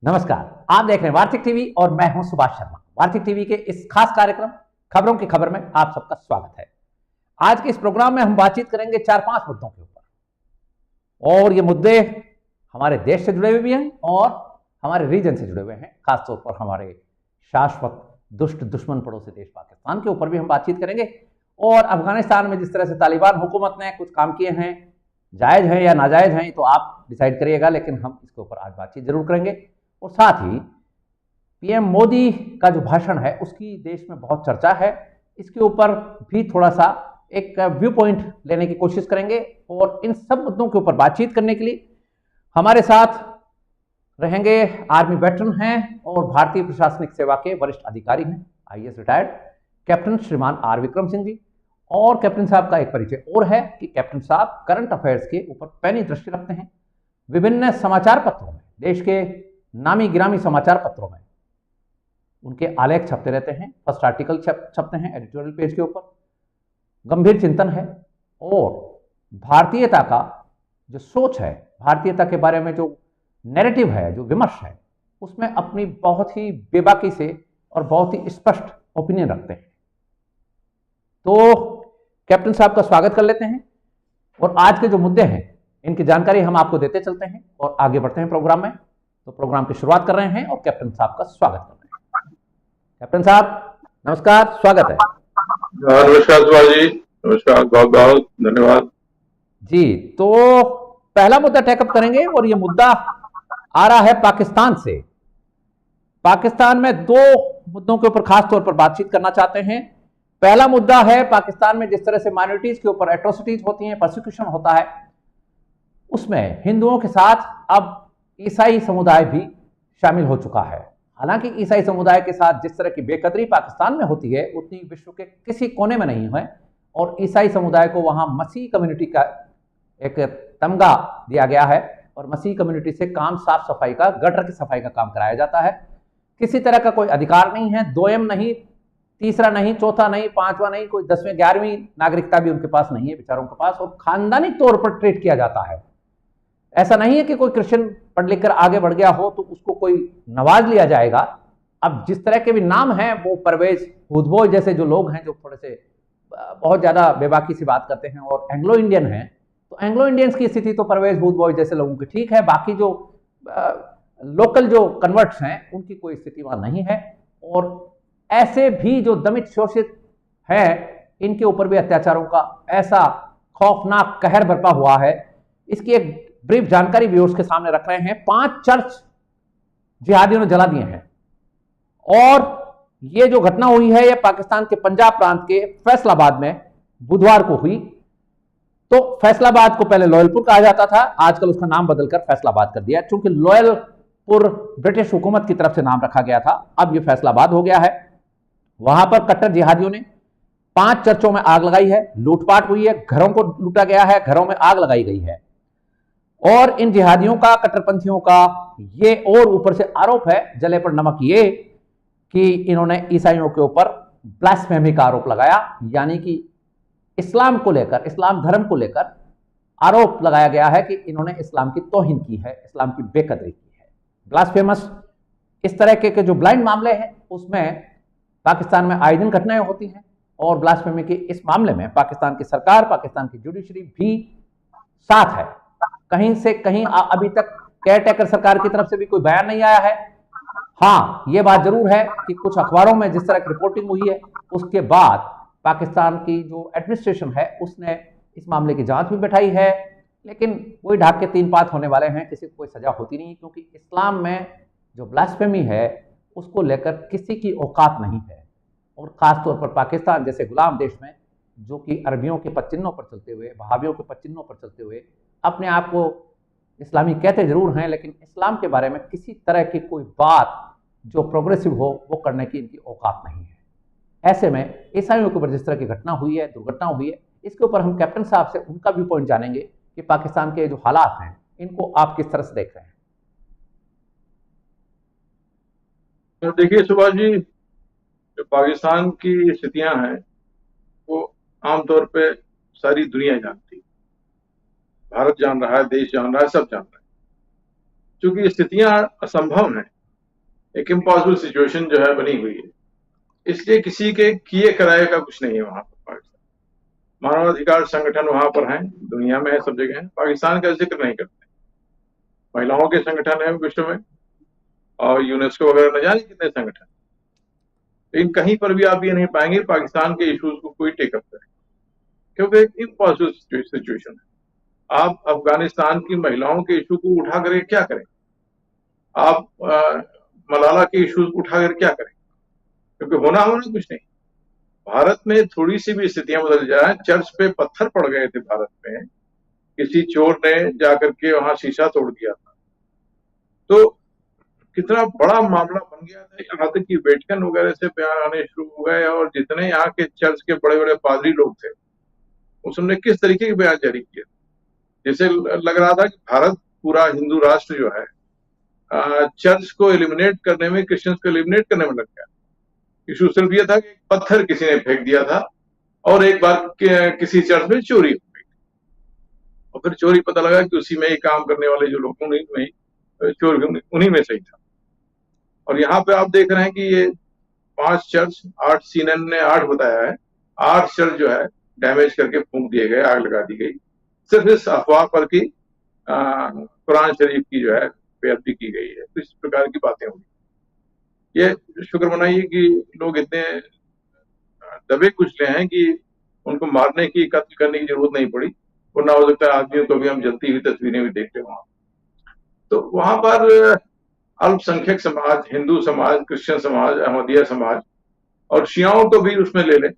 नमस्कार, आप देख रहे हैं वार्तिक टीवी और मैं हूं सुभाष शर्मा। वार्तिक टीवी के इस खास कार्यक्रम खबरों की खबर में आप सबका स्वागत है। आज के इस प्रोग्राम में हम बातचीत करेंगे 4-5 मुद्दों के ऊपर, और ये मुद्दे हमारे देश से जुड़े हुए भी हैं और हमारे रीजन से जुड़े हुए हैं। खासतौर पर हमारे शाश्वत दुष्ट दुश्मन पड़ोसी देश पाकिस्तान के ऊपर भी हम बातचीत करेंगे, और अफगानिस्तान में जिस तरह से तालिबान हुकूमत ने कुछ काम किए हैं, जायज हैं या नाजायज हैं, तो आप डिसाइड करिएगा, लेकिन हम इसके ऊपर आज बातचीत जरूर करेंगे। और साथ ही पीएम मोदी का जो भाषण है उसकी देश में बहुत चर्चा है, इसके ऊपर भी थोड़ा सा एक व्यू पॉइंट लेने की कोशिश करेंगे। और इन सब मुद्दों के ऊपर बातचीत करने के लिए हमारे साथ रहेंगे आर्मी वेटरन हैं और भारतीय प्रशासनिक सेवा के वरिष्ठ अधिकारी हैं, आईएएस रिटायर्ड कैप्टन श्रीमान आर विक्रम सिंह जी। और कैप्टन साहब का एक परिचय और है कि कैप्टन साहब करंट अफेयर्स के ऊपर पैनी दृष्टि रखते हैं। विभिन्न समाचार पत्रों में, देश के नामी गिरामी समाचार पत्रों में उनके आलेख छपते रहते हैं, फर्स्ट आर्टिकल छपते हैं एडिटोरियल पेज के ऊपर। गंभीर चिंतन है और भारतीयता का जो सोच है, भारतीयता के बारे में जो नैरेटिव है, जो विमर्श है, उसमें अपनी बहुत ही बेबाकी से और बहुत ही स्पष्ट ओपिनियन रखते हैं। तो कैप्टन साहब का स्वागत कर लेते हैं और आज के जो मुद्दे हैं इनकी जानकारी हम आपको देते चलते हैं और आगे बढ़ते हैं प्रोग्राम में। तो प्रोग्राम की शुरुआत कर रहे हैं और कैप्टन साहब का स्वागत कर रहे हैं। कैप्टन साहब नमस्कार, स्वागत है। नमस्कार सुभाष जी, नमस्कार, बहुत बहुत धन्यवाद जी। तो पहला मुद्दा टेकअप करेंगे और ये मुद्दा आ रहा है पाकिस्तान से। पाकिस्तान में दो मुद्दों के ऊपर खास तौर पर बातचीत करना चाहते हैं। पहला मुद्दा है पाकिस्तान में जिस तरह से माइनॉरिटीज के ऊपर एट्रोसिटीज होती हैं, परसिक्यूशन होता है, उसमें हिंदुओं के साथ अब ईसाई समुदाय भी शामिल हो चुका है। हालांकि ईसाई समुदाय के साथ जिस तरह की बेकदरी पाकिस्तान में होती है उतनी विश्व के किसी कोने में नहीं है, और ईसाई समुदाय को वहां मसीह कम्युनिटी का एक तमगा दिया गया है और मसीह कम्युनिटी से काम साफ सफाई का, गटर की सफाई का काम कराया जाता है। किसी तरह का कोई अधिकार नहीं है, दोयम नहीं, तीसरा नहीं, चौथा नहीं, पांचवा नहीं, कोई 10वीं 11वीं नागरिकता भी उनके पास नहीं है बेचारों के पास, और खानदानी तौर पर ट्रीट किया जाता है। ऐसा नहीं है कि कोई क्रिश्चियन पढ़ लिख कर आगे बढ़ गया हो तो उसको कोई नवाज लिया जाएगा। अब जिस तरह के भी नाम हैं, वो परवेज हुदबोय जैसे जो लोग हैं, जो थोड़े से बहुत ज्यादा बेबाकी से बात करते हैं और एंग्लो इंडियन हैं, तो एंग्लो इंडियंस की स्थिति तो परवेज हुदबोय जैसे लोगों की ठीक है, बाकी जो लोकल जो कन्वर्ट्स हैं उनकी कोई स्थिति वहां नहीं है। और ऐसे भी जो दमित शोषित हैं, इनके ऊपर भी अत्याचारों का ऐसा खौफनाक कहर बरपा हुआ है। इसकी एक ब्रीफ जानकारी व्यूअर्स के सामने रख रहे हैं। 5 चर्च जिहादियों ने जला दिए हैं, और यह जो घटना हुई है यह पाकिस्तान के पंजाब प्रांत के फैसलाबाद में बुधवार को हुई। तो फैसलाबाद को पहले लोयलपुर कहा जाता था, आजकल उसका नाम बदलकर फैसलाबाद कर दिया, क्योंकि लोयलपुर ब्रिटिश हुकूमत की तरफ से नाम रखा गया था, अब यह फैसलाबाद हो गया है। वहां पर कट्टर जिहादियों ने 5 चर्चों में आग लगाई है, लूटपाट हुई है, घरों को लूटा गया है, घरों में आग लगाई गई है। और इन जिहादियों का, कट्टरपंथियों का ये और ऊपर से आरोप है, जले पर नमक, ये कि इन्होंने ईसाइयों के ऊपर ब्लास्फेमी का आरोप लगाया, यानी कि इस्लाम को लेकर, इस्लाम धर्म को लेकर आरोप लगाया गया है कि इन्होंने इस्लाम की तौहीन की है, इस्लाम की बेकदरी की है। ब्लास्फेमस इस तरह के जो ब्लाइंड मामले हैं उसमें पाकिस्तान में आए दिन घटनाएं होती हैं, और ब्लास्फेमी के इस मामले में पाकिस्तान की सरकार, पाकिस्तान की जुडिशरी भी साथ है। कहीं से कहीं अभी तक केयरटेकर सरकार की तरफ से भी कोई बयान नहीं आया है। हाँ, यह बात जरूर है कि कुछ अखबारों में जिस तरह की रिपोर्टिंग हुई है उसके बाद पाकिस्तान की जो एडमिनिस्ट्रेशन है उसने इस मामले की जांच भी बैठाई है, लेकिन वही ढाक के 3 पात होने वाले हैं, किसी को कोई सजा होती नहीं, क्योंकि इस्लाम में जो ब्लास्फेमी है उसको लेकर किसी की औकात नहीं है। और खासतौर पर पाकिस्तान जैसे गुलाम देश में, जो कि अरबियों के पच्चिन्नों पर चलते हुए, वहाबियों के पच्चिन्नों पर चलते हुए अपने आप को इस्लामी कहते जरूर हैं, लेकिन इस्लाम के बारे में किसी तरह की कोई बात जो प्रोग्रेसिव हो वो करने की इनकी औकात नहीं है। ऐसे में ईसाइयों के ऊपर जिस तरह की घटना हुई है, दुर्घटना हुई है, इसके ऊपर हम कैप्टन साहब से उनका व्यू पॉइंट जानेंगे कि पाकिस्तान के जो हालात हैं इनको आप किस तरह से देख रहे हैं। तो देखिए सुभाष जी, जो पाकिस्तान की स्थितियां हैं वो आमतौर पे सारी दुनिया जानती है, भारत जान रहा है, देश जान रहा है, सब जान रहा है। चूंकि स्थितियां असंभव हैं, एक इम्पॉसिबल सिचुएशन जो है बनी हुई है। इसलिए किसी के किए कराए का कुछ नहीं है वहां पर। पाकिस्तान मानवाधिकार संगठन वहां पर हैं, दुनिया में है, सब जगह है, पाकिस्तान का जिक्र नहीं करते। महिलाओं के संगठन है विश्व में, और यूनेस्को वगैरह न जाने कितने संगठन, लेकिन कहीं पर भी आप ये नहीं पाएंगे पाकिस्तान के इश्यूज को कोई टेकअप करे, क्योंकि एक इम्पॉसिबल सिचुएशन है। आप अफगानिस्तान की महिलाओं के इशू को उठा करके क्या करें? आप मलाला के इश्यूज उठा कर क्या करें? क्योंकि होना कुछ नहीं। भारत में थोड़ी सी भी स्थितियां बदल जाए, चर्च पे पत्थर पड़ गए थे भारत में, किसी चोर ने जाकर के वहां शीशा तोड़ दिया था, तो कितना बड़ा मामला बन गया था। यहाँ तक कि वेटिकन वगैरह से बयान आने शुरू हो गए, और जितने यहाँ के चर्च के बड़े बड़े पादरी लोग थे, उसने किस तरीके के बयान जारी किए, जैसे लग रहा था कि भारत पूरा हिंदू राष्ट्र जो है चर्च को एलिमिनेट करने में, क्रिश्चियंस को एलिमिनेट करने में लग गया। इशू सिर्फ ये था कि पत्थर किसी ने फेंक दिया था, और एक बार किसी चर्च में चोरी हो गई, और फिर चोरी पता लगा कि उसी में ही काम करने वाले जो लोग चोर उन्हीं में से ही था। और यहाँ पे आप देख रहे हैं कि ये 5 चर्च, 8 CNN ने 8 बताया है, 8 चर्च जो है डैमेज करके फूंक दिए गए, आग लगा दी गई, सिर्फ इस अफवाह पर कि कुरान शरीफ की जो है बेअदबी की गई है। तो इस प्रकार की बातें होगी। ये शुक्र मनाइए कि लोग इतने दबे कुचले हैं कि उनको मारने की, कत्ल करने की जरूरत नहीं पड़ी, वरना हो सकता है आदमियों को भी हम जलती हुई तस्वीरें भी देखते वहां। तो वहां पर अल्पसंख्यक समाज, हिंदू समाज, क्रिश्चियन समाज, अहमदिया समाज और शियाओं को भी उसमें ले लें,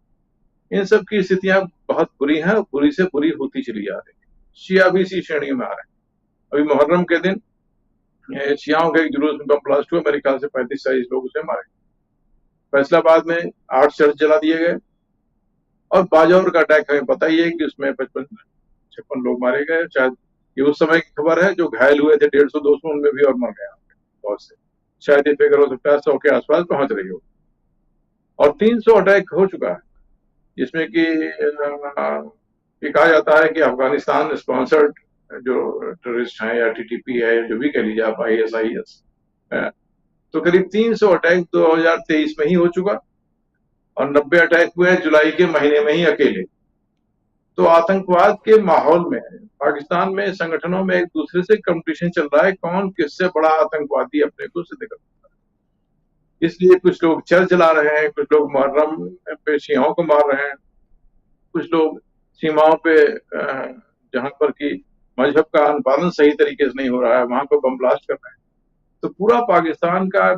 इन सब की स्थितियां बहुत बुरी हैं, और बुरी से बुरी होती चली जा रही है। शिया भी इसी श्रेणी में आ रहे हैं। अभी मुहर्रम के दिन शियाओं के एक जुलूस में बम ब्लास्ट हुआ, मेरे ख्याल से 35-40 लोग उसमें मारे। फैसलाबाद में 8 चर्च जला दिए गए, और बाजौर का अटैक हमें पता ही है कि उसमें 55-56 लोग मारे गए। शायद ये उस समय की खबर है, जो घायल हुए थे 150-200, उनमें भी और मर गए बहुत से। शायद ये फिगर हो सकता है 100 के आसपास पहुंच रही हो। और 300 अटैक हो चुका है, जिसमें कि ये कहा जाता है कि अफगानिस्तान स्पॉन्सर्ड जो टेररिस्ट हैं, या TTP है, जो भी कह लीजिए आप, ISIS, तो करीब 300 अटैक 2023 में ही हो चुका, और 90 अटैक हुए हैं जुलाई के महीने में ही अकेले। तो आतंकवाद के माहौल में पाकिस्तान में संगठनों में एक दूसरे से कंपटीशन चल रहा है, कौन किससे बड़ा आतंकवादी अपने को सिद्ध करता है। इसलिए कुछ लोग चर्च जला रहे हैं, कुछ लोग मुहर्रम पे शियाओं को मार रहे हैं, कुछ लोग सीमाओं पे जहां पर की मजहब का अनुपालन सही तरीके से नहीं हो रहा है, वहां पर बम ब्लास्ट कर रहे हैं। तो पूरा पाकिस्तान का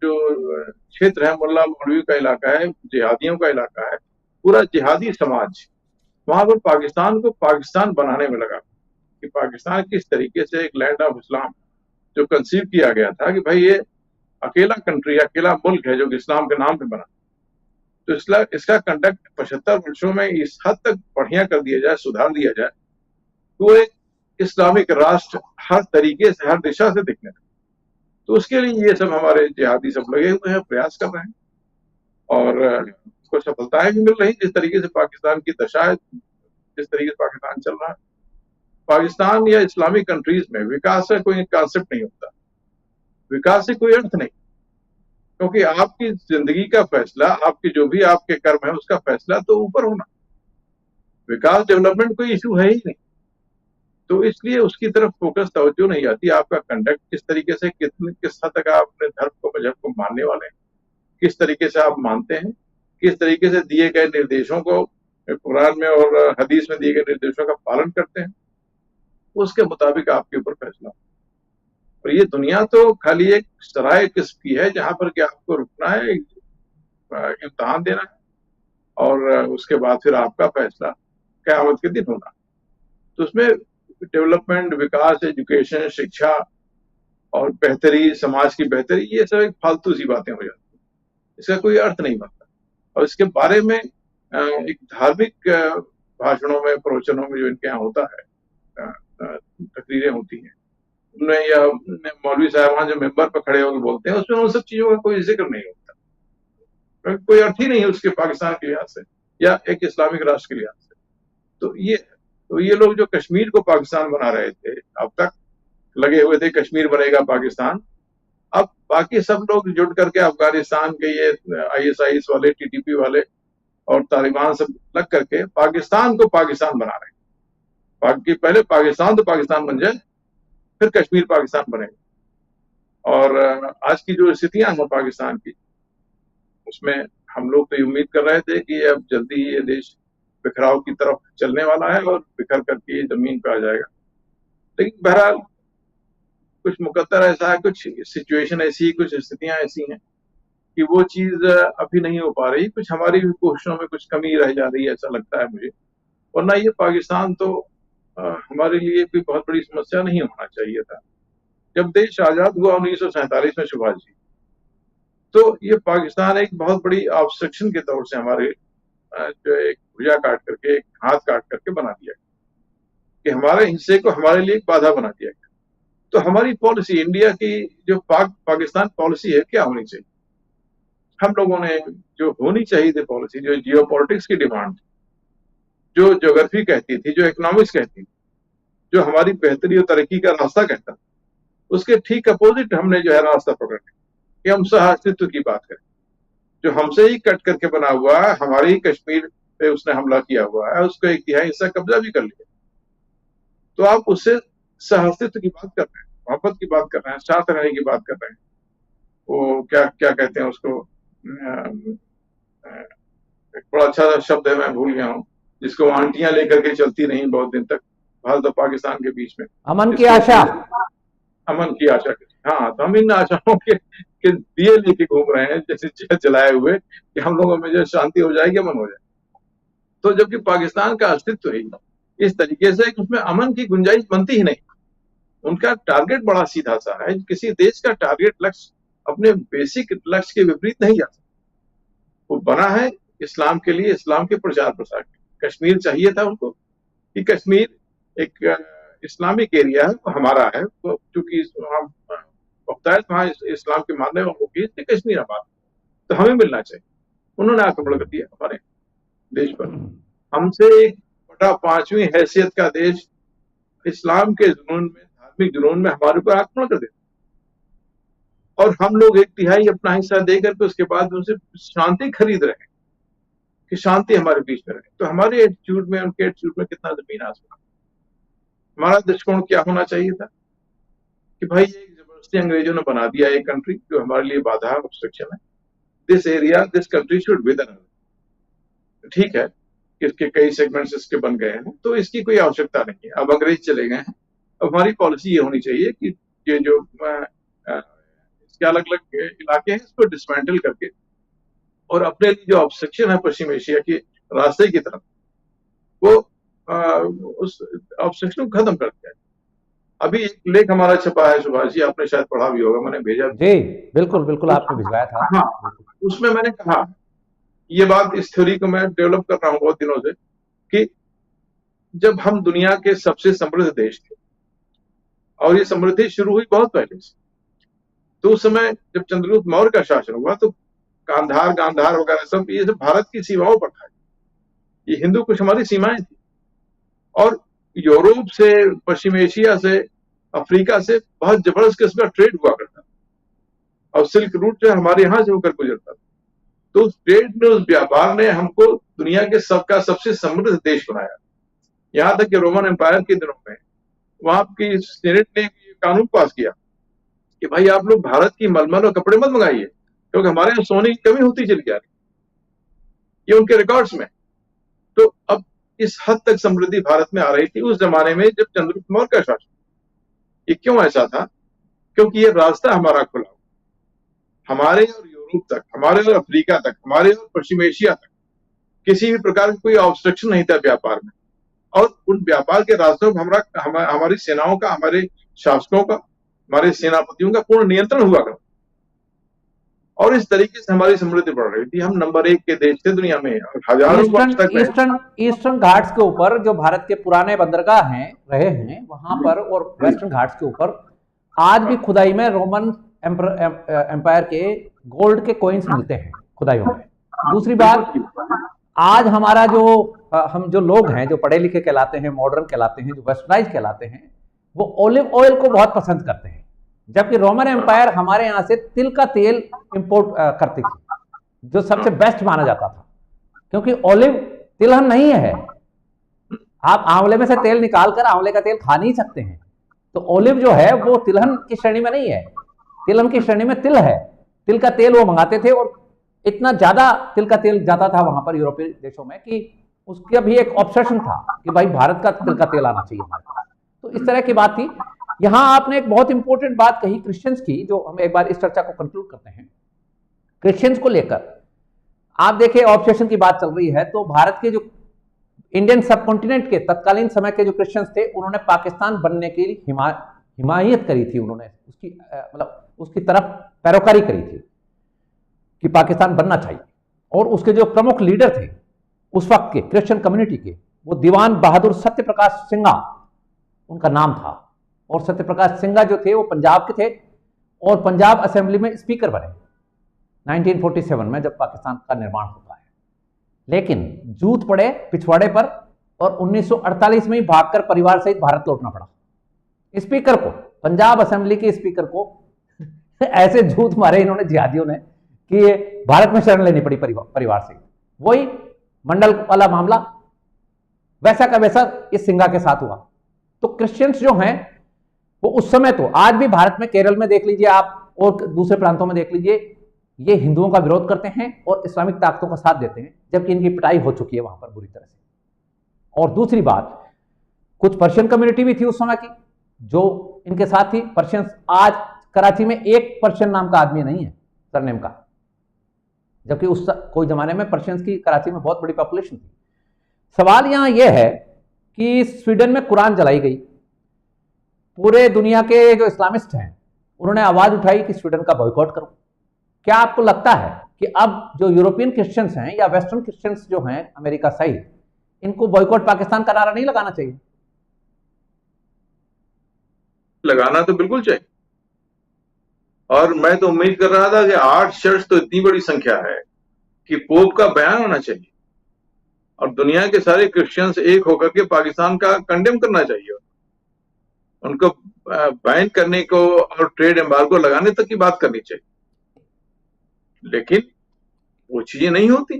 जो क्षेत्र है, मुल्ला मौलवी का इलाका है, जिहादियों का इलाका है, पूरा जिहादी समाज वहां पर पाकिस्तान को पाकिस्तान बनाने में लगा, कि पाकिस्तान किस तरीके से एक लैंड ऑफ इस्लाम जो कंसीव किया गया था, कि भाई ये अकेला कंट्री, अकेला मुल्क है जो इस्लाम के नाम पे बना, तो इसका कंडक्ट 75 वर्षों में इस हद तक बढ़िया कर दिया जाए, सुधार दिया जाए, तो एक इस्लामिक राष्ट्र हर तरीके से, हर दिशा से दिखने लगे। तो उसके लिए ये सब हमारे जिहादी सब लगे हुए हैं, प्रयास कर रहे हैं, और उसको सफलताएं भी मिल रही। जिस तरीके से पाकिस्तान की दशा है, जिस तरीके से पाकिस्तान चल रहा है, पाकिस्तान या इस्लामिक कंट्रीज में विकास का कोई कॉन्सेप्ट नहीं होता, विकास से कोई अर्थ नहीं, क्योंकि आपकी जिंदगी का फैसला, आपके जो भी आपके कर्म है, उसका फैसला तो ऊपर होना। विकास, डेवलपमेंट कोई इशू है ही नहीं, तो इसलिए उसकी तरफ फोकस, तवज्जो नहीं आती। आपका कंडक्ट किस तरीके से, किस हद तक आप अपने धर्म को, मजहब को मानने वाले हैं, किस तरीके से आप मानते हैं, किस तरीके से दिए गए निर्देशों को, कुरान में और हदीस में दिए गए निर्देशों का पालन करते हैं, उसके मुताबिक आपके ऊपर फैसला। और ये दुनिया तो खाली एक सराय किस्म की है, जहां पर कि आपको रुकना है, इम्तिहान देना है, और उसके बाद फिर आपका फैसला क़यामत के दिन होना। तो उसमें डेवलपमेंट, विकास, एजुकेशन, शिक्षा और बेहतरी, समाज की बेहतरी, ये सब एक फालतू सी बातें हो जाती हैं, इसका कोई अर्थ नहीं बनता। और इसके बारे में एक धार्मिक भाषणों में, प्रवचनों में जो इनके यहाँ होता है, तकरीरें होती हैं, उनमें या मौलवी साहबान जो मेंबर पर खड़े होकर बोलते हैं, उसमें उन सब चीजों का कोई जिक्र नहीं होता, कोई अर्थ ही नहीं है उसके पाकिस्तान के लिहाज से या एक इस्लामिक राष्ट्र के लिहाज से। तो ये लोग जो कश्मीर को पाकिस्तान बना रहे थे, अब तक लगे हुए थे कश्मीर बनेगा पाकिस्तान, अब बाकी सब लोग जुट करके अफगानिस्तान के ये ISIS वाले, TTP वाले और तालिबान सब लग करके पाकिस्तान को पाकिस्तान बना रहे हैं। बाकी पहले पाकिस्तान तो पाकिस्तान बन जाए, फिर कश्मीर पाकिस्तान बनेगा। और आज की जो स्थितियां हैं पाकिस्तान की, उसमें हम लोग तो उम्मीद कर रहे थे कि अब जल्दी ही ये देश बिखराव की तरफ चलने वाला है और बिखर करके जमीन पे आ जाएगा। लेकिन बहरहाल कुछ मुकद्दर ऐसा है, कुछ सिचुएशन ऐसी, कुछ स्थितियां ऐसी हैं कि वो चीज अभी नहीं हो पा रही। कुछ हमारी भी कोशिशों में कुछ कमी रह जा रही है, ऐसा लगता है मुझे। वरना ये पाकिस्तान तो हमारे लिए कोई बहुत बड़ी समस्या नहीं होना चाहिए था। जब देश आजाद हुआ 1947 में सुभाष जी, तो ये पाकिस्तान एक बहुत बड़ी ऑब्स्ट्रक्शन के तौर से हमारे जो एक भुजा काट करके, एक हाथ काट करके बना दिया कि हमारे हिस्से को हमारे लिए एक बाधा बना दिया गया। तो हमारी पॉलिसी, इंडिया की जो पाकिस्तान पॉलिसी है, क्या होनी चाहिए? हम लोगों ने जो होनी चाहिए थी पॉलिसी, जो जियोपॉलिटिक्स की डिमांड, जो ज्योग्राफी कहती थी, जो इकोनॉमिक्स कहती थी, जो हमारी बेहतरी और तरक्की का रास्ता कहता, उसके ठीक अपोजिट हमने जो है रास्ता पकड़ लिया कि हम सह अस्तित्व की बात करें। जो हमसे ही कट करके बना हुआ है, हमारे ही कश्मीर पे उसने हमला किया हुआ है, उसको 1/3 हिस्सा कब्जा भी कर लिया। तो आप उससे सह अस्तित्व की बात कर रहे हैं, मोहब्बत की बात कर रहे हैं, साथ रहने की बात कर रहे हैं। वो क्या क्या कहते हैं उसको, एक बड़ा अच्छा शब्द है, मैं भूल गया हूँ, जिसको आंटियां लेकर के चलती रही बहुत दिन तक भारत और पाकिस्तान के बीच में, अमन की आशा। अमन की आशा। हाँ, तो हम इन आशाओं के दिए लेके घूम रहे हैं, जैसे जलाए हुए, कि हम लोगों में जो शांति हो जाएगी, अमन हो जाए। तो जबकि पाकिस्तान का अस्तित्व ही इस तरीके से उसमें अमन की गुंजाइश बनती ही नहीं। उनका टारगेट बड़ा सीधा सा है। किसी देश का टारगेट लक्ष्य अपने बेसिक लक्ष्य के विपरीत नहीं जा सकता। वो बना है इस्लाम के लिए, इस्लाम के प्रचार प्रसार के। कश्मीर चाहिए था उनको कि कश्मीर एक इस्लामिक एरिया है, वो हमारा है, तो चूंकि वहाँ इस्लाम के मानने वालों की, कश्मीर हमारा, तो हमें मिलना चाहिए। उन्होंने आक्रमण कर दिया हमारे देश पर। हमसे 1/5वीं हैसियत का देश इस्लाम के जुनून में, धार्मिक जुनून में हमारे ऊपर आक्रमण कर देता, और हम लोग 1/3 अपना हिस्सा देकर के उसके बाद उनसे शांति खरीद रहे हैं कि शांति हमारे बीच में रहे। तो हमारे एटीट्यूड में, उनके एटीट्यूड में कितना जमीन आसमान। हमारा दृष्टिकोण क्या होना चाहिए था कि भाई ये जबरदस्ती अंग्रेजों ने बना दिया एक कंट्री जो हमारे लिए बाधा, ऑब्स्ट्रक्शन है। This area, this country should with another. ठीक है, इसके कई सेगमेंट्स इसके बन गए हैं, तो इसकी कोई आवश्यकता नहीं है। अब अंग्रेज चले गए हैं, अब हमारी पॉलिसी ये होनी चाहिए कि ये जो इसके अलग अलग इलाके हैं, इसको डिसमेंटल करके और अपने लिए जो ऑब्स्ट्रक्शन है पश्चिम एशिया के रास्ते की तरफ, वो उस ऑब्स्ट्रक्शन को खत्म कर दिया। अभी एक लेख हमारा छपा है सुभाष जी, आपने शायद पढ़ा भी होगा, मैंने भेजा जी, बिल्कुल बिल्कुल, आपने भिजवाया था। हाँ, उसमें मैंने कहा ये बात, इस थ्योरी को मैं डेवलप कर रहा हूँ बहुत दिनों से, कि जब हम दुनिया के सबसे समृद्ध देश थे, और ये समृद्धि शुरू हुई बहुत पहले से, तो उस समय जब चंद्रगुप्त मौर्य का शासन हुआ, तो गांधार वगैरह सब ये सब भारत की सीमाओं पर था। ये हिंदू कुछ हमारी सीमाएं थी, और यूरोप से, पश्चिम एशिया से, अफ्रीका से बहुत जबरदस्त किस्म का ट्रेड हुआ करता था, और सिल्क रूट जो हमारे यहां से होकर गुजरता था। तो उस ट्रेड में, उस व्यापार ने हमको दुनिया के सबसे समृद्ध देश बनाया। यहां तक कि रोमन एम्पायर के दिनों में वहां की सेनेट ने कानून पास किया कि भाई आप लोग भारत की मलमल और कपड़े मत मंगाइए, क्योंकि हमारे यहाँ सोने की कमी होती चली जा रही, ये उनके रिकॉर्ड्स में। तो अब इस हद तक समृद्धि भारत में आ रही थी उस जमाने में जब चंद्रगुप्त मौर्य का शासन। ये क्यों ऐसा था? क्योंकि ये रास्ता हमारा खुला, हमारे और यूरोप तक, हमारे और अफ्रीका तक, हमारे और पश्चिम एशिया तक किसी भी प्रकार का कोई ऑब्स्ट्रक्शन नहीं था व्यापार में। और उन व्यापार के रास्तों पर हमारी सेनाओं का, हमारे शासकों का, हमारे सेनापतियों का पूर्ण नियंत्रण हुआ करता, और इस तरीके से हमारी समृद्धि बढ़ रही थी। हम नंबर 1 के देश थे दुनिया में, हजारों वर्ष तक। ईस्टर्न घाट्स के ऊपर जो भारत के पुराने बंदरगाह हैं, रहे हैं वहां पर, और वेस्टर्न घाट्स के ऊपर आज भी खुदाई में रोमन एम्पायर के गोल्ड के कॉइन्स मिलते हैं खुदाइयों में। दूसरी बात, आज हमारा जो हम जो लोग हैं, जो पढ़े लिखे कहलाते हैं, मॉडर्न कहलाते हैं, जो वेस्टर्नाइज कहलाते हैं, वो ऑलिव ऑयल को बहुत पसंद करते हैं। जबकि रोमन एम्पायर हमारे यहां से तिल का तेल इंपोर्ट करती थी, जो सबसे बेस्ट माना जाता था, क्योंकि ओलिव तिलहन नहीं है। आप आंवले में से तेल निकालकर आंवले का तेल खा नहीं सकते हैं। तो ओलिव जो है वो तिलहन की श्रेणी में नहीं है, तिलहन की श्रेणी में तिल है। तिल का तेल वो मंगाते थे और इतना ज्यादा तिल का तेल जाता था वहां पर यूरोपीय देशों में कि उसका भी एक ऑब्सेशन था कि भाई भारत का तिल का तेल आना चाहिए हमारे पास। तो इस तरह की बात थी। यहां आपने एक बहुत इंपॉर्टेंट बात कही क्रिश्चियंस की, जो हम एक बार इस चर्चा को कंक्लूड करते हैं। क्रिश्चियंस को लेकर आप देखिए ऑब्सेशन की बात चल रही है, तो भारत के जो इंडियन सबकॉन्टिनेंट के तत्कालीन समय के जो क्रिश्चियंस थे, उन्होंने पाकिस्तान बनने की हिमायत करी थी, उन्होंने उसकी मतलब उसकी तरफ पैरोकारी करी थी कि पाकिस्तान बनना चाहिए। और उसके जो प्रमुख लीडर थे उस वक्त के क्रिश्चियन कम्युनिटी के, वो दीवान बहादुर सत्यप्रकाश सिंघा उनका नाम था। और सत्यप्रकाश सिंघा जो थे वो पंजाब के थे और पंजाब असेंबली में स्पीकर बने 1947 में, जब पाकिस्तान का निर्माण होता है। लेकिन जूत पड़े पिछवाड़े पर और 1948 में ही भागकर परिवार सहित भारत लौटना पड़ा स्पीकर को, पंजाब असेंबली के स्पीकर को। ऐसे जूत मारे इन्होंने जिहादियों ने कि भारत में शरण लेनी पड़ी परिवार से। वही मंडल वाला मामला वैसा का वैसा इस सिंघा के साथ हुआ। तो क्रिश्चियंस जो हैं वो उस समय, तो आज भी भारत में, केरल में देख लीजिए आप और दूसरे प्रांतों में देख लीजिए, ये हिंदुओं का विरोध करते हैं और इस्लामिक ताकतों का साथ देते हैं, जबकि इनकी पिटाई हो चुकी है वहां पर बुरी तरह से। और दूसरी बात, कुछ पर्शियन कम्युनिटी भी थी उस समय की जो इनके साथ थी। पर्शियंस, आज कराची में एक पर्शियन नाम का आदमी नहीं है सरनेम का, जबकि उस कोई जमाने में पर्शियंस की कराची में बहुत बड़ी पॉपुलेशन थी। सवाल यहां यह है कि स्वीडन में कुरान जलाई गई। पूरे दुनिया के जो इस्लामिस्ट हैं उन्होंने आवाज उठाई कि स्वीडन का बॉयकॉट करो। क्या आपको लगता है कि अब जो यूरोपियन क्रिश्चियंस हैं या वेस्टर्न क्रिश्चियंस जो हैं अमेरिका सहित, इनको बॉयकॉट पाकिस्तान का नारा नहीं लगाना चाहिए? लगाना तो बिल्कुल चाहिए। और मैं तो उम्मीद कर रहा था कि 8 चर्च तो इतनी बड़ी संख्या है कि पोप का बयान होना चाहिए और दुनिया के सारे क्रिश्चियंस एक होकर के पाकिस्तान का कंडेम करना चाहिए, उनको बैन करने को और ट्रेड एम्बार्गो लगाने तक की बात करनी चाहिए। लेकिन वो चीजें नहीं होती।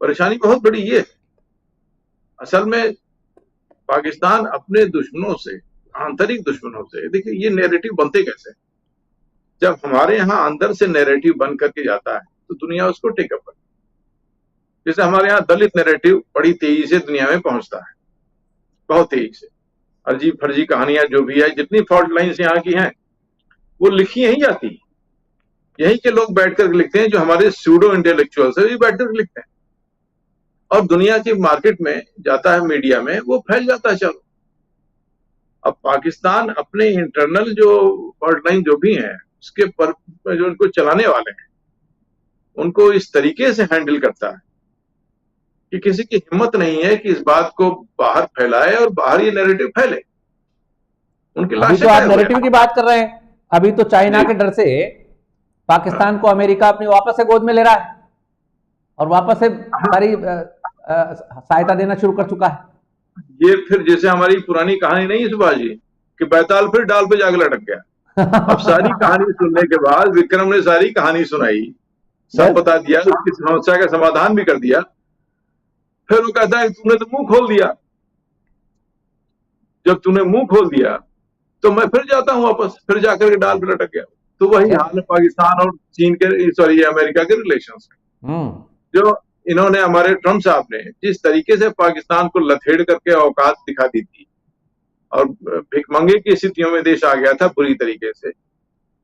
परेशानी बहुत बड़ी ये है। असल में पाकिस्तान अपने दुश्मनों से, आंतरिक दुश्मनों से, देखिए ये नैरेटिव बनते कैसे? जब हमारे यहां अंदर से नैरेटिव बन करके जाता है तो दुनिया उसको टेकअप करती है। जैसे हमारे यहाँ दलित नैरेटिव बड़ी तेजी से दुनिया में पहुंचता है, बहुत तेजी से। अजीब फर्जी कहानियां जो भी है, जितनी फॉल्ट लाइन्स यहाँ की हैं वो लिखी यहीं जाती है, यहीं के लोग बैठ कर लिखते हैं, जो हमारे सूडो इंटेलेक्चुअल्स है, बैठ कर लिखते हैं और दुनिया की मार्केट में जाता है, मीडिया में वो फैल जाता है। चलो, अब पाकिस्तान अपने इंटरनल जो फॉल्ट लाइन जो भी हैं उसके पर जो उनको चलाने वाले हैं उनको इस तरीके से हैंडल करता है कि किसी की हिम्मत नहीं है कि इस बात को बाहर फैलाए और बाहर ये नैरेटिव फैले। उनकी अभी लाशें तो आप गायब हो नैरेटिव गई। की बात कर रहे हैं, अभी तो चाइना के डर से पाकिस्तान को अमेरिका अपनी वापस से गोद में ले रहा है और वापस से सारी सहायता देना शुरू कर चुका है। ये फिर जैसे हमारी पुरानी कहानी नहीं है सुभाष जी कि बैताल फिर डाल पे जाकर लटक गया। अब सारी कहानी सुनने के बाद विक्रम ने सारी कहानी सुनाई, सब बता दिया, उसकी समस्या का समाधान भी कर दिया। फिर वो कहता है तूने तो मुंह खोल दिया, जब तूने मुंह खोल दिया तो मैं फिर जाता हूं वापस, फिर जाकर के डाल पे लटक गया। तो वही हाल है पाकिस्तान और चीन के, सॉरी, अमेरिका के रिलेशंस में। जो इन्होंने, हमारे ट्रम्प साहब ने जिस तरीके से पाकिस्तान को लथेड़ करके औकात दिखा दी थी और भिखमंगे की स्थितियों में देश आ गया था बुरी तरीके से,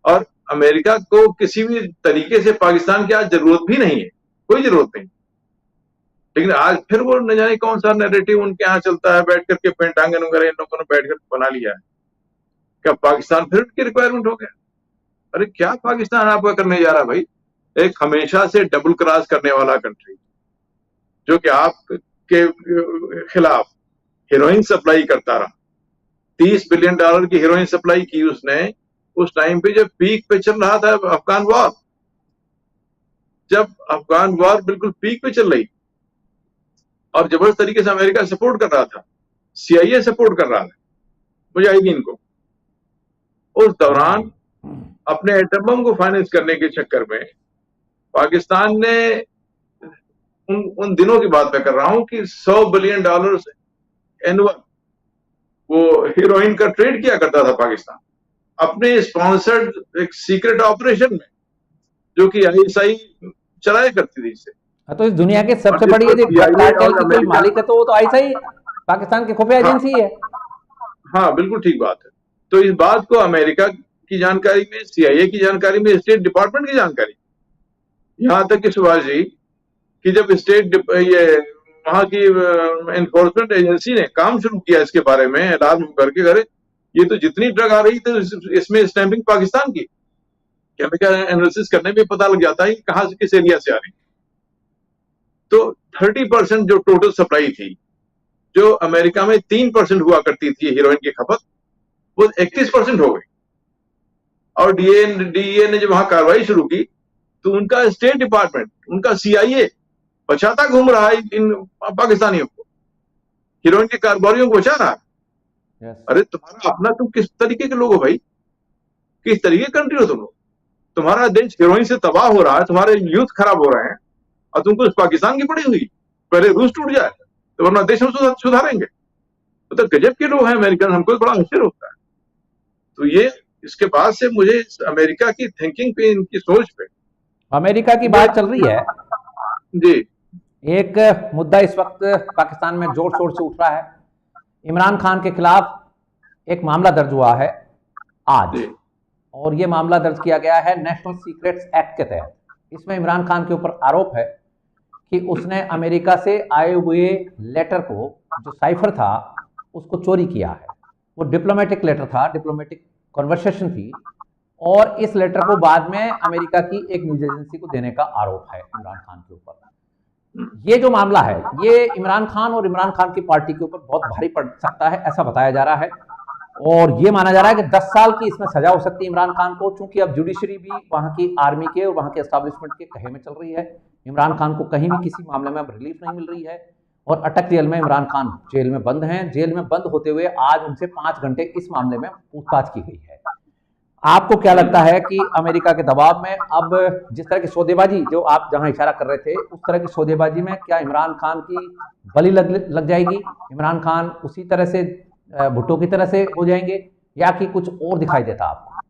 और अमेरिका को किसी भी तरीके से पाकिस्तान की आज जरूरत भी नहीं है, कोई जरूरत नहीं। लेकिन आज फिर वो न जाने कौन सा नैरेटिव उनके यहाँ चलता है, बैठ करके पेंटांगन वगैरह इन लोगों ने बैठ कर बना लिया है। क्या पाकिस्तान फिर उनकी रिक्वायरमेंट हो गया? अरे क्या पाकिस्तान आपका करने जा रहा है भाई? एक हमेशा से डबल क्रॉस करने वाला कंट्री, जो कि आपके खिलाफ हीरोइन सप्लाई करता रहा। $30 बिलियन की हीरोइन सप्लाई की उसने उस टाइम पे जब पीक पे चल रहा था अफगान वॉर, जब अफगान वॉर बिल्कुल पीक पे चल रही और जबरदस्त तरीके से अमेरिका सपोर्ट कर रहा था, CIA सपोर्ट कर रहा था मुजाहिदीन को। उस दौरान अपने एटम बम को फाइनेंस करने के चक्कर में पाकिस्तान ने उन दिनों की बात मैं कर रहा हूं कि $100 बिलियन एनुअल वो हीरोइन का ट्रेड किया करता था पाकिस्तान अपने स्पॉन्सर्ड एक सीक्रेट ऑपरेशन में, जो कि आईएसआई चलाया करती थी इसे। तो इस दुनिया के सबसे बड़ी यदि कार्टेल की कोई मालिक है तो वो तो ऐसा ही पाकिस्तान की खुफिया एजेंसी है। हाँ, बिल्कुल ठीक बात है। तो इस बात को अमेरिका की जानकारी में, सीआईए की जानकारी में, स्टेट डिपार्टमेंट की जानकारी, यहां तक कि सुभाष जी कि जब ये वहां की एनफोर्समेंट एजेंसी ने काम शुरू किया इसके बारे में अलार्म करके, करे ये तो जितनी ड्रग आ रही थी इसमें स्टैंपिंग पाकिस्तान की, केमिकल एनालिसिस करने में पता लग जाता है कि कहां से किस एरिया से आ रही। तो 30% जो टोटल सप्लाई थी, जो अमेरिका में 3% हुआ करती थी हीरोइन की खपत, वो 31% हो गई। और डीईए ने जब वहां कार्रवाई शुरू की तो उनका स्टेट डिपार्टमेंट, उनका सीआईए बचाता घूम रहा है इन पाकिस्तानियों को, हीरोइन के कारोबारियों को बचा रहा है। अरे तुम्हारा अपना, तुम किस तरीके के लोग हो भाई, किस तरीके की कंट्री हो तुम लोग? तुम्हारा देश हीरोइन से तबाह हो रहा है, तुम्हारे यूथ खराब हो रहे हैं, और तुमको पाकिस्तान की पड़ी हुई, पहले रूस टूट जाए तो वरना देश हम सुधारेंगे। तो गजब के लोग हैं अमेरिकन, हमको बड़ा आश्चर्य होता है। तो ये इसके बाद से मुझे अमेरिका की थिंकिंग पे, इनकी सोच पे, अमेरिका की बात चल रही है जी। एक मुद्दा इस वक्त पाकिस्तान में जोर शोर से उठ रहा है। इमरान खान के खिलाफ एक मामला दर्ज हुआ है आज, और ये मामला दर्ज किया गया है नेशनल सीक्रेट्स एक्ट के तहत। इसमें इमरान खान के ऊपर आरोप है कि उसने अमेरिका से आए हुए लेटर को, जो साइफर था, उसको चोरी किया है। वो डिप्लोमेटिक लेटर था, डिप्लोमेटिक कन्वर्सेशन थी, और इस लेटर को बाद में अमेरिका की एक न्यूज एजेंसी को देने का आरोप है इमरान खान के ऊपर। ये जो मामला है, ये इमरान खान और इमरान खान की पार्टी के ऊपर बहुत भारी पड़ सकता है, ऐसा बताया जा रहा है। और ये माना जा रहा है कि 10 साल की इसमें सजा हो सकती है इमरान खान को, क्योंकि अब जुडिशरी भी वहां की आर्मी के और वहां के एस्टैब्लिशमेंट के कहे में चल रही है। इमरान खान को कहीं भी किसी मामले में अब रिलीफ नहीं मिल रही है, और अटक जेल में इमरान खान जेल में बंद हैं। जेल में बंद होते हुए आज उनसे 5 घंटे इस मामले में पूछताछ की गई है। आपको क्या लगता है कि अमेरिका के दबाव में अब जिस तरह की सौदेबाजी, जो आप जहां इशारा कर रहे थे, उस तरह की सौदेबाजी में क्या इमरान खान की बलि लग जाएगी? इमरान खान उसी तरह से भुट्टो की तरह से हो जाएंगे, या कि कुछ और दिखाई देता आपको?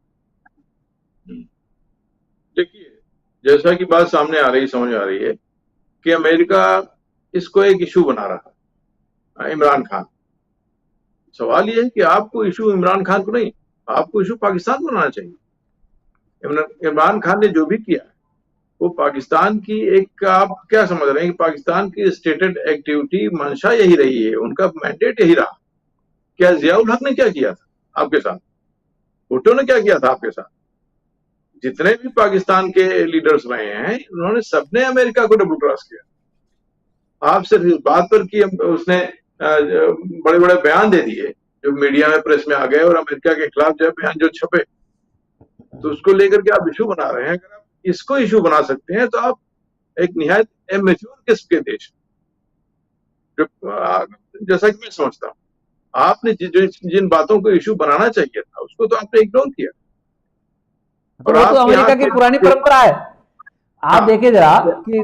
देखिए, जैसा कि बात सामने आ रही, समझ आ रही है कि अमेरिका इसको एक इशू बना रहा है, इमरान खान। सवाल यह है कि आपको इशू इमरान खान को नहीं, आपको इशू पाकिस्तान को बनाना चाहिए। इमरान खान ने जो भी किया वो पाकिस्तान की एक, आप क्या समझ रहे हैं कि पाकिस्तान की स्टेटेड एक्टिविटी, मंशा यही रही है, उनका मैंडेट यही रहा। क्या जियाउल हक ने क्या किया था आपके साथ? भुट्टो ने क्या किया था आपके साथ? जितने भी पाकिस्तान के लीडर्स रहे हैं, उन्होंने सबने अमेरिका को डबल क्रॉस किया। आप सिर्फ इस बात पर कि उसने बड़े बड़े बयान दे दिए जो मीडिया में, प्रेस में आ गए, और अमेरिका के खिलाफ जो बयान जो छपे, तो उसको लेकर के आप इशू बना रहे हैं। अगर आप इसको इशू बना सकते हैं तो आप एक निहायत इमैच्योर किस्म के देश, जैसा कि मैं समझता हूँ, आपने जिन बातों को इशू बनाना चाहिए था उसको तो आपने इग्नोर किया। और तो अमेरिका की पुरानी परंपरा है। आप देखिए जरा कि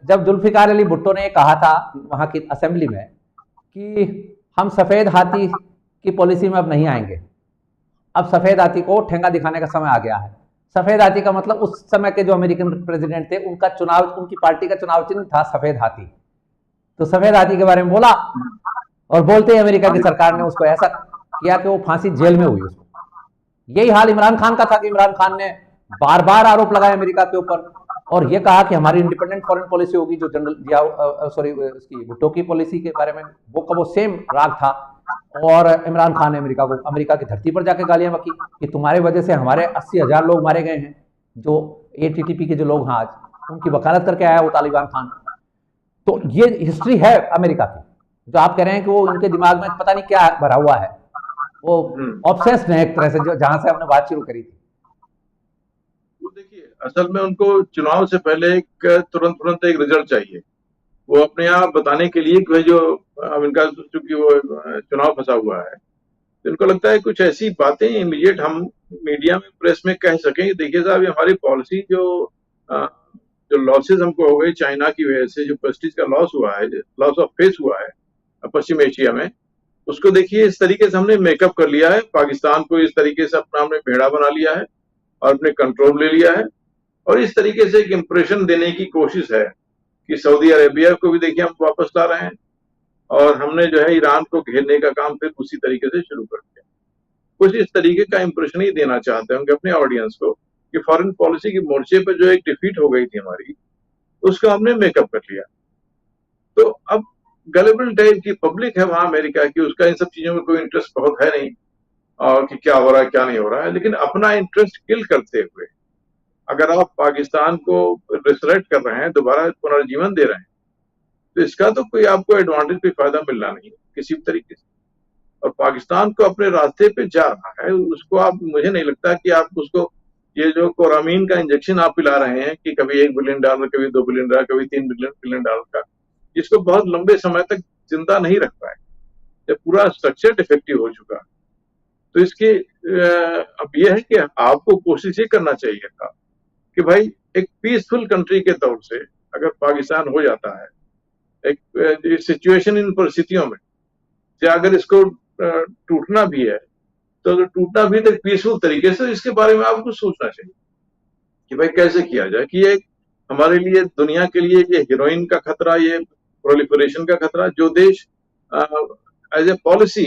जब जुल्फिकार अली भुट्टो ने कहा था वहां की असेंबली में कि हम सफेद हाथी की पॉलिसी में अब नहीं आएंगे, अब सफेद हाथी को ठेंगा दिखाने का समय आ गया है। सफेद हाथी का मतलब उस समय के जो अमेरिकन प्रेसिडेंट थे, उनका चुनाव, उनकी पार्टी का चुनाव चिन्ह था सफेद हाथी। तो सफेद हाथी के बारे में बोला, और बोलते ही अमेरिका की सरकार ने उसको ऐसा किया कि वो फांसी जेल में हुई उसको। यही हाल इमरान खान का था कि इमरान खान ने बार बार आरोप लगाए अमेरिका के ऊपर, और ये कहा कि हमारी इंडिपेंडेंट फॉरेन पॉलिसी होगी, जो जनरल उसकी भुट्टो की पॉलिसी के बारे में वो का वो सेम राग था। और इमरान खान ने अमेरिका को, अमेरिका की धरती पर जाके गालियां बकी कि तुम्हारे वजह से हमारे 80,000 लोग मारे गए हैं, जो ATTP के जो लोग हैं आज, उनकी वकालत करके आया वो तालिबान खान। तो ये हिस्ट्री है अमेरिका की। जो आप कह रहे हैं कि वो उनके दिमाग में पता नहीं क्या भरा हुआ है, वो ऑब्सेस्ड है एक तरह से, जो जहां से हमने बात शुरू करी थी। वो देखिए, असल में उनको चुनाव से पहले एक तुरंत एक रिजल्ट चाहिए। वो अपने आप बताने के लिए कि जो अब इनका चूंकि वो चुनाव फंसा हुआ है, तो इनको लगता है कुछ ऐसी बातें इमीडिएट हम मीडिया में, प्रेस में कह सकें। देखिए साहब, ये हमारी पॉलिसी जो लॉसेज हमको हो गए चाइना की वजह से, जो प्रेस्टीज का लॉस हुआ है, लॉस ऑफ फेस हुआ है पश्चिम एशिया में, उसको देखिए इस तरीके से हमने मेकअप कर लिया है। पाकिस्तान को इस तरीके से अपना हमने भेड़ा बना लिया है और अपने कंट्रोल ले लिया है, और इस तरीके से एक इंप्रेशन देने की कोशिश है कि सऊदी अरेबिया को भी देखिए हम वापस ला रहे हैं, और हमने जो है ईरान को घेरने का काम फिर उसी तरीके से शुरू कर दिया। कुछ इस तरीके का इंप्रेशन ही देना चाहते होंगे अपने ऑडियंस को कि फॉरेन पॉलिसी के मोर्चे पर जो एक डिफीट हो गई थी हमारी, उसको हमने मेकअप कर लिया। तो अब गलेबल टाइप की पब्लिक है वहां अमेरिका की, उसका इन सब चीजों में कोई इंटरेस्ट बहुत है नहीं, और कि क्या हो रहा है क्या नहीं हो रहा है। लेकिन अपना इंटरेस्ट किल करते हुए अगर आप पाकिस्तान को रिसरेक्ट कर रहे हैं, दोबारा पुनर्जीवन दे रहे हैं, तो इसका तो कोई आपको एडवांटेज, कोई फायदा मिलना नहीं किसी भी तरीके से। और पाकिस्तान को अपने रास्ते पे जा रहा है, उसको आप, मुझे नहीं लगता कि आप उसको, ये जो कोरामीन का इंजेक्शन आप पिला रहे हैं कि कभी $1 बिलियन, कभी $2 बिलियन, कभी $3 बिलियन का, इसको बहुत लंबे समय तक जिंदा नहीं रख पाए। जब पूरा स्ट्रक्चर डिफेक्टिव हो चुका, तो इसके अब यह है कि आपको कोशिश ये करना चाहिए था कि भाई एक पीसफुल कंट्री के तौर से अगर पाकिस्तान हो जाता है, एक सिचुएशन, इन परिस्थितियों में से अगर इसको टूटना भी है, तो अगर टूटना भी तो पीसफुल तरीके से, इसके बारे में आपको सोचना चाहिए कि भाई कैसे किया जाए कि ये हमारे लिए, दुनिया के लिए, ये हीरोइन का खतरा, ये प्रोलिफरेशन का खतरा, जो देश एज ए पॉलिसी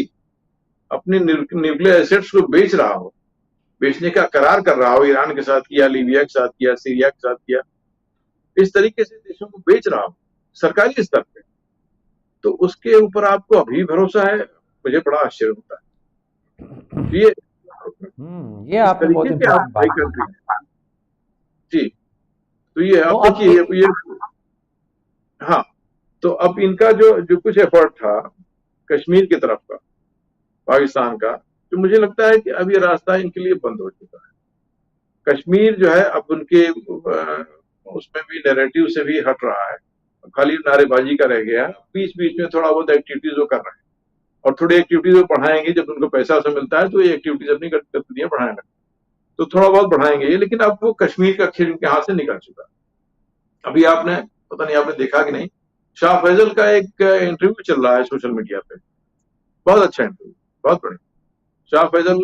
अपने न्यूक्लियर एसेट्स को बेच रहा हो, बेचने का करार कर रहा हो, ईरान के साथ किया, लीबिया के साथ किया, सीरिया के साथ किया, इस तरीके से देशों को बेच रहा हो सरकारी स्तर पे, तो उसके ऊपर आपको अभी भरोसा है? मुझे बड़ा आश्चर्य होता है। ये आपने बहुत इम्पोर्टेंट बात कंट्री जी, तो ये तो आप देखिए ये हाँ, तो अब इनका जो कुछ एफर्ट था कश्मीर की तरफ का, पाकिस्तान का, तो मुझे लगता है कि अब ये रास्ता इनके लिए बंद हो चुका है। कश्मीर जो है अब उनके उसमें भी नैरेटिव से भी हट रहा है, खाली नारेबाजी का रह गया। बीच बीच में थोड़ा बहुत एक्टिविटीज वो कर रहे हैं, और थोड़ी एक्टिविटीज वो बढ़ाएंगे जब उनको पैसा से मिलता है, तो ये एक्टिविटीज अपनी गतिविधियां बढ़ाने लगते, तो थोड़ा बहुत बढ़ाएंगे ये। लेकिन अब वो कश्मीर का खेल उनके हाथ से निकल चुका। अभी आपने, पता नहीं आपने देखा कि नहीं, शाह फैजल का एक इंटरव्यू चल रहा है सोशल मीडिया पे, बहुत अच्छा इंटरव्यू, बहुत बढ़िया। शाह फैजल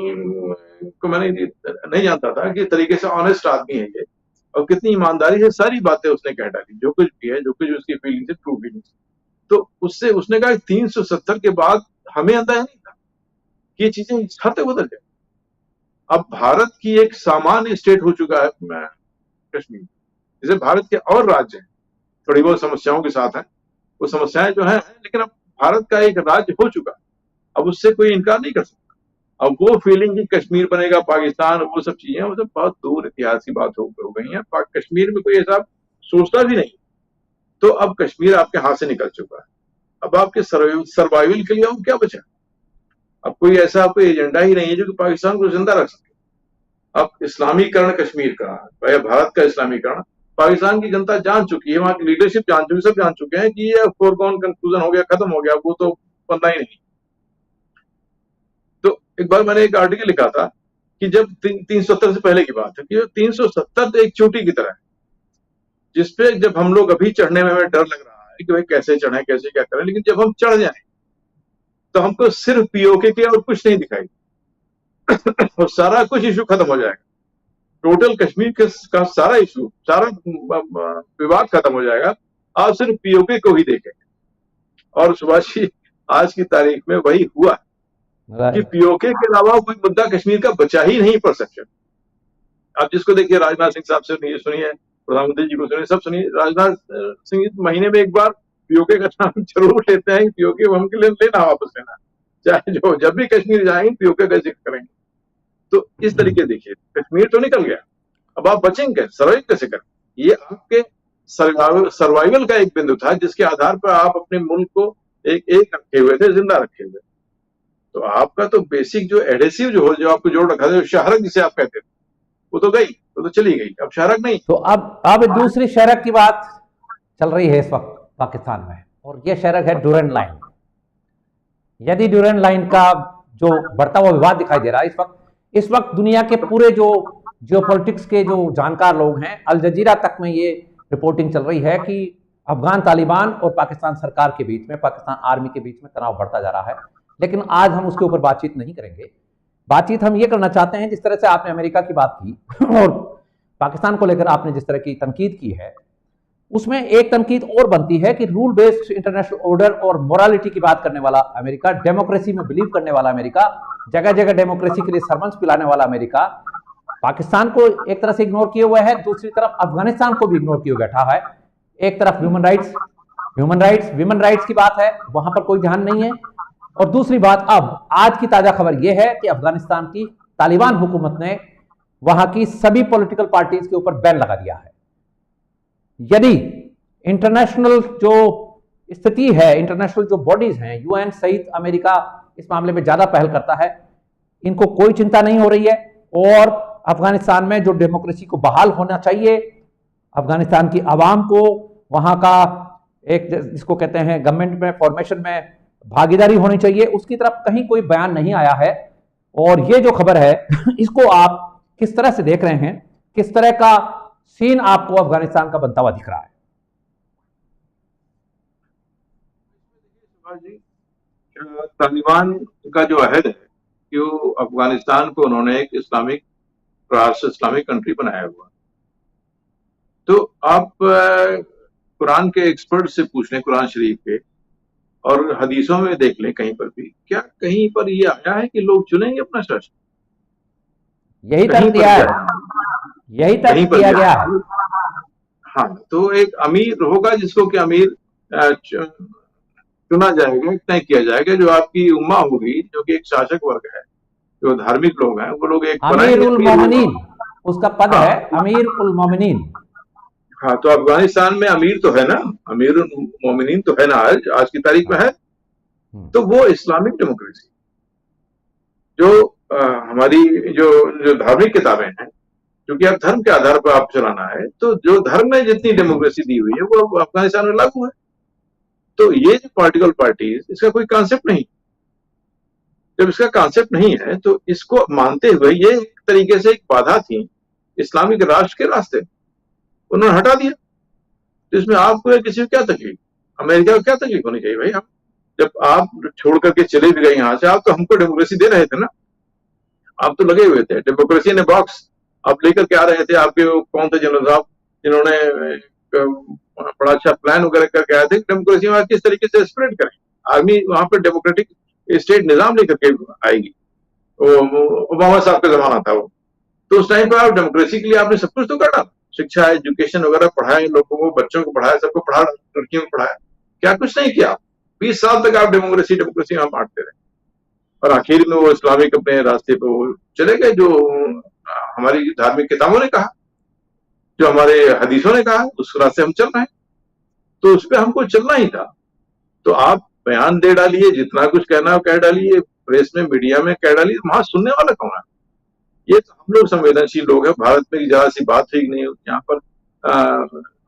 को मैंने नहीं जानता था कि तरीके से ऑनेस्ट आदमी है ये, और कितनी ईमानदारी से सारी बातें उसने कह डाली, जो कुछ भी है, जो कुछ उसकी फीलिंग है, ट्रू फीलिंग। तो उससे उसने कहा 370 के बाद हमें अंदाजा नहीं था कि ये चीजें इस हद तक बदल जाए। अब भारत की एक सामान्य स्टेट हो चुका है कश्मीर, जैसे भारत के और राज्य हैं, थोड़ी बहुत समस्याओं के साथ हैं, वो समस्याएं जो हैं, लेकिन अब भारत का एक राज्य हो चुका, अब उससे कोई इनकार नहीं कर सकता। अब वो फीलिंग कि कश्मीर बनेगा पाकिस्तान, वो सब चीजें, वो सब बहुत दूर इतिहास की बात हो गई है। कश्मीर में कोई ऐसा सोचता भी नहीं। तो अब कश्मीर आपके हाथ से निकल चुका है, अब आपके सर्वाइवल के लिए अब क्या बचा? अब कोई ऐसा कोई एजेंडा ही नहीं है जो कि पाकिस्तान को जिंदा रख सके। अब इस्लामीकरण कश्मीर का या भारत का इस्लामीकरण पाकिस्तान की जनता जान चुकी है, वहां की लीडरशिप जान चुकी, सब जान चुके हैं कि ये फोरगॉन कंक्लूजन हो गया, खत्म हो गया, वो तो बनना ही नहीं। तो एक बार मैंने एक आर्टिकल लिखा था कि जब 370 से पहले की बात है कि 370 एक चोटी की तरह है, जिसपे जब हम लोग अभी चढ़ने में हमें डर लग रहा है कि भाई कैसे चढ़े, कैसे क्या करें, लेकिन जब हम चढ़ जाए तो हमको सिर्फ पीओके के और कुछ नहीं दिखाई और सारा कुछ इशू खत्म हो जाएगा। टोटल कश्मीर का सारा इशू, सारा विवाद खत्म हो जाएगा। आप सिर्फ पीओके को ही देखें, और सुभाष जी आज की तारीख में वही हुआ कि पीओके के अलावा कोई मुद्दा कश्मीर का बचा ही नहीं परसेप्शन। आप जिसको देखिए, राजनाथ सिंह साहब से सुनिए, प्रधानमंत्री जी को सुनिए, सब सुनिए, राजनाथ सिंह महीने में एक बार पीओके का नाम जरूर लेते हैं, पीओके हम के लिए लेना, वापस लेना, चाहे जो जब भी कश्मीर जाएंगे पीओके का जिक्र करेंगे। तो इस तरीके देखिए, कश्मीर तो निकल गया, अब आप बचेंगे, सर्वाइव कैसे करें? ये आपके सर्वाइवल का एक बिंदु था जिसके आधार पर आप अपने मुल्क को एक रखे हुए थे, जिंदा रखे हुए। तो आपका तो बेसिक जो एडेसिव जो आपको जोड़ रखा था, शाहरक जिसे आप कहते थे, वो तो गई, वो तो चली गई, अब शाहरक नहीं। तो अब दूसरी शाहरक की बात चल रही है इस वक्त पाकिस्तान में, और यह शाहरक है ड्यूरेंट लाइन। यदि ड्यूरेंट लाइन का जो बढ़ता हुआ विवाद दिखाई दे रहा है इस वक्त दुनिया के पूरे जो जियोपॉलिटिक्स के जो जानकार लोग हैं, अल जजीरा तक में ये रिपोर्टिंग चल रही है कि अफगान तालिबान और पाकिस्तान सरकार के बीच में, पाकिस्तान आर्मी के बीच में तनाव बढ़ता जा रहा है। लेकिन आज हम उसके ऊपर बातचीत नहीं करेंगे। बातचीत हम ये करना चाहते हैं, जिस तरह से आपने अमेरिका की बात की और पाकिस्तान को लेकर आपने जिस तरह की तनकीद की है, उसमें एक तनकीद और बनती है कि रूल बेस्ड इंटरनेशनल ऑर्डर और मोरालिटी की बात करने वाला अमेरिका, डेमोक्रेसी में बिलीव करने वाला अमेरिका, जगह जगह डेमोक्रेसी के लिए सरमंस पिलाने वाला अमेरिका पाकिस्तान को एक तरह से इग्नोर किए हुए है, दूसरी तरफ अफगानिस्तान को भी इग्नोर किए बैठा है। एक तरफ ह्यूमन राइट्स की बात है, वहां पर कोई ध्यान नहीं है, और दूसरी बात अब आज की ताजा खबर यह है कि अफगानिस्तान की तालिबान हुकूमत ने वहां की सभी पॉलिटिकल पार्टीज के ऊपर बैन लगा दिया है। यदि इंटरनेशनल जो स्थिति है, इंटरनेशनल जो बॉडीज हैं, यूएन सहित अमेरिका इस मामले में ज्यादा पहल करता है, इनको कोई चिंता नहीं हो रही है, और अफगानिस्तान में जो डेमोक्रेसी को बहाल होना चाहिए, अफगानिस्तान की आवाम को वहां का एक जिसको कहते हैं गवर्नमेंट में फॉर्मेशन में भागीदारी होनी चाहिए, उसकी तरफ कहीं कोई बयान नहीं आया है। और ये जो खबर है इसको आप किस तरह से देख रहे हैं, किस तरह का सीन आपको अफगानिस्तान का बनता हुआ दिख रहा है? तालिबान का जो अहद है कि वो अफगानिस्तान को उन्होंने एक इस्लामिक राष्ट्र, इस्लामिक कंट्री बनाया हुआ। तो आप कुरान के एक्सपर्ट से पूछ लें, कुरान शरीफ के, और हदीसों में देख लें कहीं पर भी, क्या कहीं पर ये आया है कि लोग चुनेंगे अपना शासन? यही तर्क दिया है, यही तर्क दिया गया है। हाँ, तो एक अमीर होगा जिसको कि अमीर चुना जाएगा, तय किया जाएगा, जो आपकी उम्मा होगी, जो कि एक शासक वर्ग है, जो धार्मिक लोग हैं, वो लोग एक अमीर उल मोमिनीन उसका पद है, अमीर उल मोमिनीन। हाँ, तो अफगानिस्तान में अमीर तो है ना, अमीर उल मोमिनीन तो है ना, आज की तारीख में है। तो वो इस्लामिक डेमोक्रेसी जो हमारी जो धार्मिक किताबें हैं, क्योंकि अब धर्म के आधार पर आप चलाना है, तो जो धर्म में जितनी डेमोक्रेसी दी हुई है वो अफगानिस्तान में लागू है। तो ये जो पॉलिटिकल पार्टीज, इसका कोई कॉन्सेप्ट नहीं। जब इसका कॉन्सेप्ट नहीं है तो इसको मानते हुए ये एक तरीके से एक बाधा थी इस्लामिक राष्ट्र के रास्ते, उन्होंने हटा दिया। तो इसमें आपको किसी को क्या तकलीफ, अमेरिका को क्या तकलीफ होनी चाहिए भाई? हम जब आप छोड़ करके चले भी गए यहाँ से, आप तो हमको डेमोक्रेसी दे रहे थे ना, आप तो लगे हुए थे डेमोक्रेसी ने बॉक्स आप लेकर के आ रहे थे। आपके कौन थे जनरल साहब जिन्होंने बड़ा अच्छा प्लान वगैरह करके आए थे डेमोक्रेसी वहां किस तरीके से स्प्रेड करें, आर्मी वहां पर डेमोक्रेटिक स्टेट निजाम लेकर के आएगी। ओबामा साहब का जमाना था वो, तो उस टाइम पर आप डेमोक्रेसी के लिए आपने सब कुछ तो कर डाला, शिक्षा, एजुकेशन वगैरह पढ़ाए, लोगों को, बच्चों को पढ़ाया, सबको पढ़ा, लड़कियों को पढ़ाया, क्या कुछ नहीं किया। 20 साल तक आप डेमोक्रेसी वहां बांटते रहे, और आखिर में वो इस्लामिक अपने रास्ते पर चले गए, जो हमारी धार्मिक किताबों ने कहा, जो हमारे हदीसों ने कहा, उस रास्ते हम चल रहे हैं। तो उस पर हमको चलना ही था। तो आप बयान दे डालिए, जितना कुछ कहना है कह डालिए, प्रेस में, मीडिया में कह डालिए, वहां सुनने वाला कौन है? ये तो हम लोग संवेदनशील लोग हैं। भारत में जरा सी बात हुई नहीं, यहाँ पर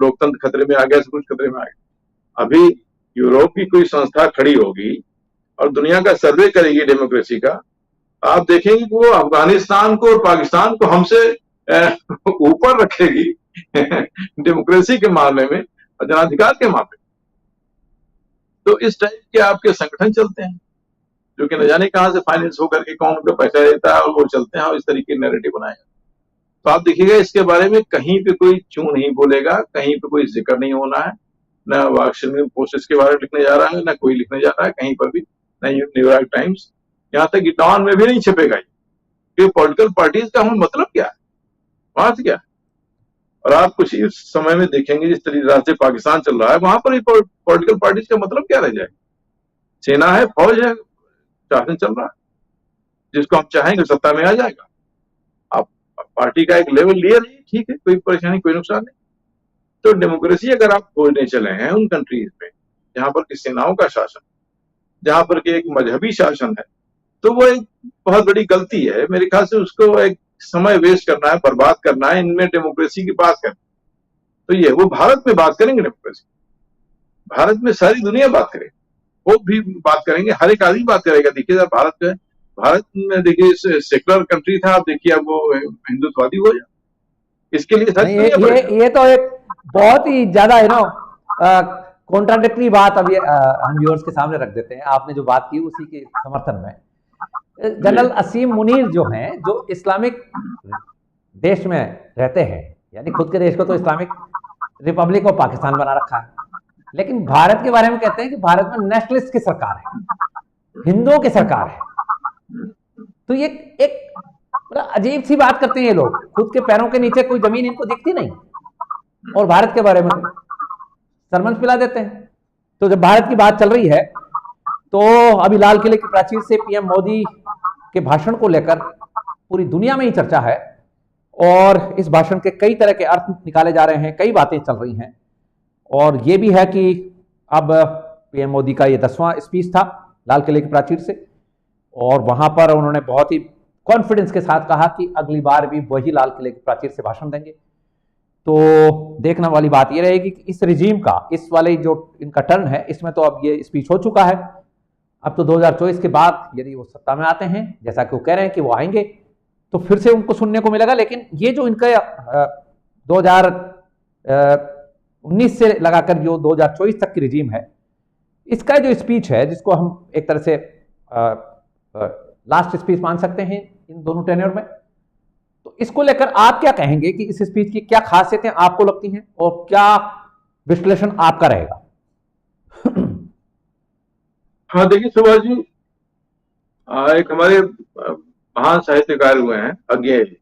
लोकतंत्र खतरे में आ गया, सब कुछ खतरे में आ गया। अभी यूरोप की कोई संस्था खड़ी होगी और दुनिया का सर्वे करेगी डेमोक्रेसी का, आप देखेंगे कि वो अफगानिस्तान को और पाकिस्तान को हमसे ऊपर रखेगी डेमोक्रेसी के मामले में और जनाधिकार के मामले में। तो इस टाइप के आपके संगठन चलते हैं, जो कि न जाने कहां से फाइनेंस होकर के कौन उनको पैसा देता है, और वो चलते हैं और इस तरीके नैरेटिव बनाए। तो आप देखिएगा इसके बारे में कहीं पे कोई चूं नहीं बोलेगा, कहीं पे कोई जिक्र नहीं होना है, न वाशिंगटन पोस्ट के बारे में लिखने जा रहा है, न कोई लिखने जा रहा है कहीं पर भी, न न्यूयॉर्क टाइम्स, यहाँ तक कि डॉन में भी नहीं छपेगा कि पॉलिटिकल पार्टीज का हम मतलब क्या है, वहां से क्या है। और आप कुछ इस समय में देखेंगे जिस तरीके से पाकिस्तान चल रहा है, वहां पर पॉलिटिकल पार्टीज का मतलब क्या रह जाएगा? सेना है, फौज है, शासन चल रहा है, जिसको हम चाहेंगे सत्ता में आ जाएगा। आप पार्टी का एक लेवल लिया नहीं, ठीक है, कोई परेशानी, कोई नुकसान नहीं। तो डेमोक्रेसी अगर आप खोजने चले हैं उन कंट्रीज में जहां पर की सेनाओं का शासन, जहां पर के एक मजहबी शासन है, तो वो एक बहुत बड़ी गलती है मेरे ख्याल से। उसको एक समय वेस्ट करना है, बर्बाद करना है, इनमें डेमोक्रेसी की बात करनी। तो ये वो भारत में बात करेंगे डेमोक्रेसी, भारत में सारी दुनिया बात करे, वो भी बात करेंगे, हर एक आदमी बात करेगा। देखिए भारत में भारत में देखिए सेकुलर कंट्री था, आप देखिए अब वो हिंदुत्ववादी हो जाए, इसके लिए सच नहीं, दुनिया परेशान। ये तो एक बहुत ही ज्यादा कॉन्ट्राडिक्टरी बात अभी हम व्यूअर्स के सामने रख देते हैं। आपने जो बात की उसी के समर्थन में जी जनरल असीम मुनीर जो हैं, जो इस्लामिक देश में रहते हैं, यानी खुद के देश को तो इस्लामिक रिपब्लिक ऑफ पाकिस्तान बना रखा है, लेकिन भारत के बारे में कहते हैं कि भारत में नेशनलिस्ट की सरकार है, हिंदुओं की सरकार है। तो ये एक मतलब अजीब सी बात करते हैं ये लोग, खुद के पैरों के नीचे कोई जमीन इनको दिखती नहीं, और भारत के बारे में तो सरमंच पिला देते हैं। तो जब भारत की बात चल रही है तो अभी लाल किले की प्राचीर से पीएम मोदी के भाषण को लेकर पूरी दुनिया में ही चर्चा है, और इस भाषण के कई तरह के अर्थ निकाले जा रहे हैं, कई बातें चल रही हैं। और ये भी है कि अब पीएम मोदी का ये 10वां स्पीच था लाल किले की प्राचीर से, और वहां पर उन्होंने बहुत ही कॉन्फिडेंस के साथ कहा कि अगली बार भी वही लाल किले की प्राचीर से भाषण देंगे। तो देखने वाली बात यह रहेगी कि इस रिजीम का, इस वाले जो इनका टर्न है, इसमें तो अब ये स्पीच हो चुका है। अब तो 2024 के बाद यदि वो सत्ता में आते हैं, जैसा कि वो कह रहे हैं कि वो आएंगे, तो फिर से उनको सुनने को मिलेगा। लेकिन ये जो इनका 2019 से लगाकर जो 2024 तक की रिजीम है, इसका जो स्पीच है, जिसको हम एक तरह से लास्ट स्पीच मान सकते हैं इन दोनों टेन्योर में, तो इसको लेकर आप क्या कहेंगे कि इस स्पीच की क्या खासियतें आपको लगती हैं और क्या विश्लेषण आपका रहेगा? हाँ देखिए सुभाष जी, एक हमारे महान साहित्यकार हुए हैं अज्ञेय जी,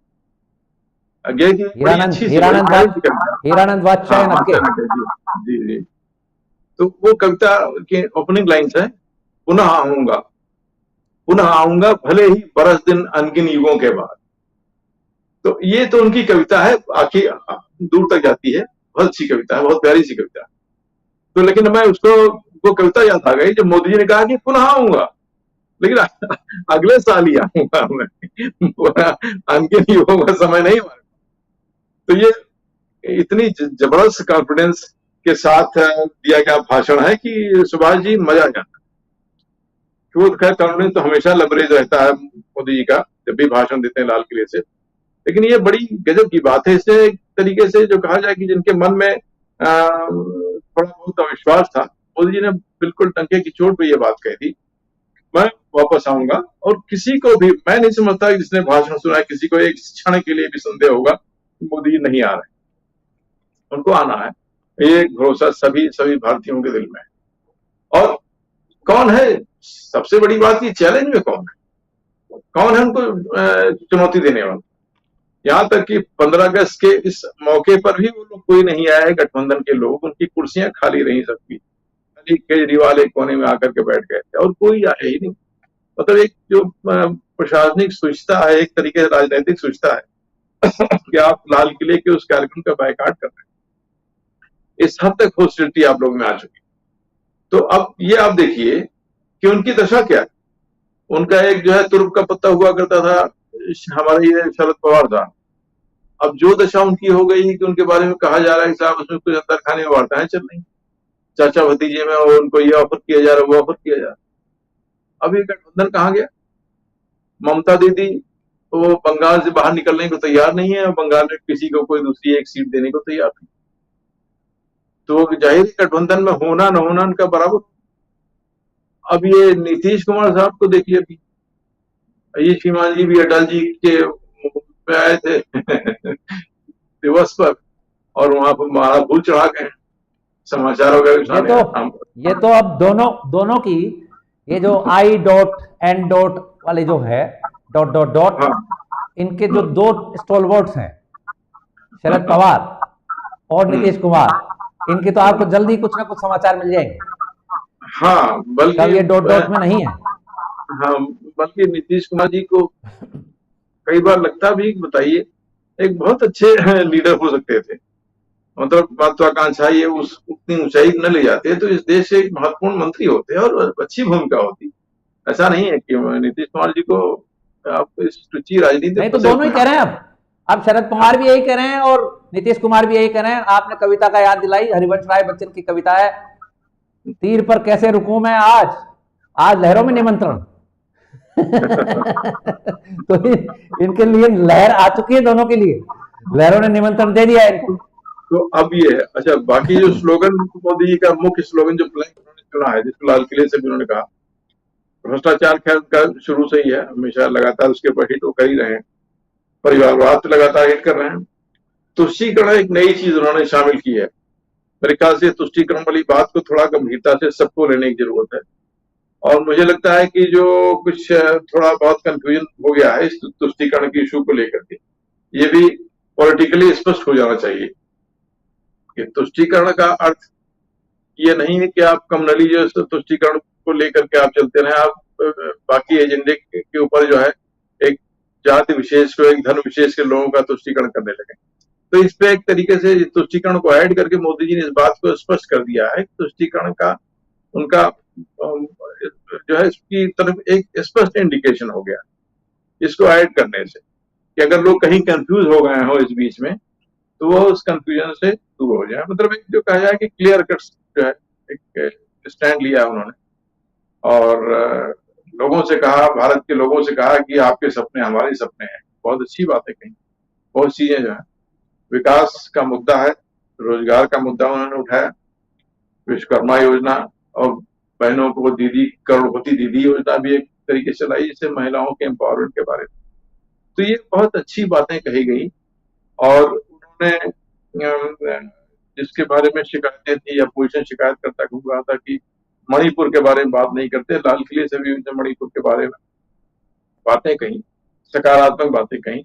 अज्ञेय की बड़ी अच्छी हीरानंद वात्स्यायन अज्ञेय जी जी। तो वो कविता की ओपनिंग लाइन्स है, पुनः आऊंगा भले ही बरस दिन अनगिन युगों के बाद। तो ये तो उनकी कविता है, आखिर दूर तक जाती है, बहुत अच्छी कविता है, बहुत प्यारी सी कविता है। तो लेकिन मैं उसको वो कविता याद आ गई जब मोदी जी ने कहा कि पुनः आऊंगा, लेकिन अगले साल ही आऊंगा मैं, अनगिन युगों का समय नहीं मांगा। तो ये इतनी जबरदस्त कॉन्फिडेंस के साथ दिया गया भाषण है कि सुभाष जी मजा आ जाता है। तो खैर कॉन्फिडेंस तो हमेशा लबरेज रहता है मोदी जी का जब भी भाषण देते हैं लाल किले से, लेकिन ये बड़ी गजब की बात है। इससे एक तरीके से जो कहा जाए कि जिनके मन में थोड़ा बहुत अविश्वास था, मोदी जी ने बिल्कुल टंके की चोट पे ये बात कही थी, मैं वापस आऊंगा। और किसी को भी, मैं नहीं समझता जिसने भाषण सुना है किसी को एक क्षण के लिए भी संदेह होगा कि मोदी जी नहीं आ रहे, उनको आना है, ये भरोसा सभी भारतीयों के दिल में है। और कौन है, सबसे बड़ी बात की चैलेंज में कौन है उनको चुनौती देने वाला। यहां तक कि 15 अगस्त के इस मौके पर भी वो लोग कोई नहीं आया है, गठबंधन के लोग, उनकी कुर्सियां खाली रही सबकी, केजरीवाल एक कोने में आकर के बैठ गए थे और कोई आया ही नहीं। मतलब एक जो प्रशासनिक सुचिता है, एक तरीके से राजनीतिक सुचिता है कि आप लाल किले के उस कार्यक्रम का बायकाट कर रहे हैं, इस हद तक हॉस्टिलिटी आप लोग में आ चुकी। तो अब ये आप देखिए कि उनकी दशा क्या है। उनका एक जो है तुर्क का पत्ता हुआ करता था, हमारा ये शरद पवार था। अब जो दशा उनकी हो गई कि उनके बारे में कहा जा रहा है कि साहब उसमें कुछ अंदर खाने में वार्ताएं चल रही, चाचा भतीजे में, और उनको ये ऑफर किया जा रहा है, वो ऑफर किया जा रहा है। अब ये गठबंधन कहाँ गया? ममता दीदी वो बंगाल से बाहर निकलने को तैयार नहीं है, और बंगाल में किसी को कोई दूसरी एक सीट देने को तैयार नहीं। तो जाहिर गठबंधन में होना न होना उनका बराबर। अब ये नीतीश कुमार साहब को देखिए, अभी ये श्रीमान जी भी अटल जी के पे आए थे दिवस पर, और वहां पर मारा भूल चढ़ा गए समाचार वगैरह। ये तो अब दोनों की ये जो I.N. वाले जो है डॉट, इनके जो दो स्टॉलवर्ड्स हैं, शरद पवार और नीतीश कुमार, इनके तो आपको जल्दी कुछ ना कुछ समाचार मिल जाएंगे। हाँ, बल्कि ये डॉट में नहीं है। हाँ, बल्कि नीतीश कुमार जी को कई बार लगता भी, बताइए, एक बहुत अच्छे लीडर हो सकते थे, मतलब महत्वाकांक्षा ये उतनी ऊंचाई न ले जाते तो इस देश से एक महत्वपूर्ण मंत्री होते और अच्छी भूमिका होती। ऐसा नहीं है कि नीतीश कुमार जी को आप रुचि राजनीति नहीं, तो दोनों ही कह रहे हैं। अब शरद पवार भी यही कह रहे हैं और नीतीश कुमार भी यही कह रहे हैं। आपने कविता का याद दिलाई, हरिवंश राय बच्चन की कविता है, तीर पर कैसे रुकूं मैं आज लहरों में निमंत्रण। तो इनके लिए लहर आ चुकी है, दोनों के लिए लहरों ने निमंत्रण दे दिया है इनको। तो अब ये है, अच्छा बाकी जो स्लोगन मोदी जी का मुख्य स्लोगन जो फ्लैग उन्होंने चुना है, जिसको लाल किले से भी उन्होंने कहा, भ्रष्टाचार खैर का शुरू से ही है, हमेशा लगातार उसके ऊपर हिट वो कर ही रहे हैं, परिवारवाद पे लगातार हिट कर रहे हैं। तुष्टीकरण एक नई चीज उन्होंने शामिल की है। मेरे ख्याल से तुष्टीकरण वाली बात को थोड़ा गंभीरता से सबको लेने की जरूरत है, और मुझे लगता है कि जो कुछ थोड़ा बहुत कंफ्यूजन हो गया है इस तुष्टीकरण की इशू को लेकर के, ये भी पॉलिटिकली स्पष्ट हो जाना चाहिए कि तुष्टीकरण का अर्थ ये नहीं है कि आप कम्युनली जो है तुष्टीकरण को लेकर के आप चलते रहे, आप बाकी एजेंडे के ऊपर जो है एक जाति विशेष को, एक धर्म विशेष के लोगों का तुष्टीकरण करने लगे। तो इस पे एक तरीके से तुष्टीकरण को ऐड करके मोदी जी ने इस बात को स्पष्ट कर दिया है कि तुष्टीकरण का उनका जो है इसकी तरफ एक स्पष्ट इंडिकेशन हो गया इसको ऐड करने से, कि अगर लोग कहीं कंफ्यूज हो गए हो इस बीच में तो वो उस कंफ्यूजन से दूर हो जाए। मतलब एक जो कहा जाए कि क्लियर कट जो है एक स्टैंड लिया उन्होंने, और लोगों से कहा, भारत के लोगों से कहा कि आपके सपने हमारे सपने हैं। बहुत अच्छी बात है, कहीं बहुत चीजें जो है, विकास का मुद्दा है, रोजगार का मुद्दा उन्होंने उठाया, विश्वकर्मा योजना और बहनों को दीदी, करोड़पति दीदी योजना भी एक तरीके से लाई, जिससे महिलाओं के एम्पावरमेंट के बारे में। तो ये बहुत अच्छी बातें कही गई, और उन्होंने जिसके बारे में शिकायतें थी, अपोजिशन शिकायत करता हुआ था कि मणिपुर के बारे में बात नहीं करते, लाल किले से भी उन्होंने मणिपुर के बारे में बातें कही, सकारात्मक बातें कही,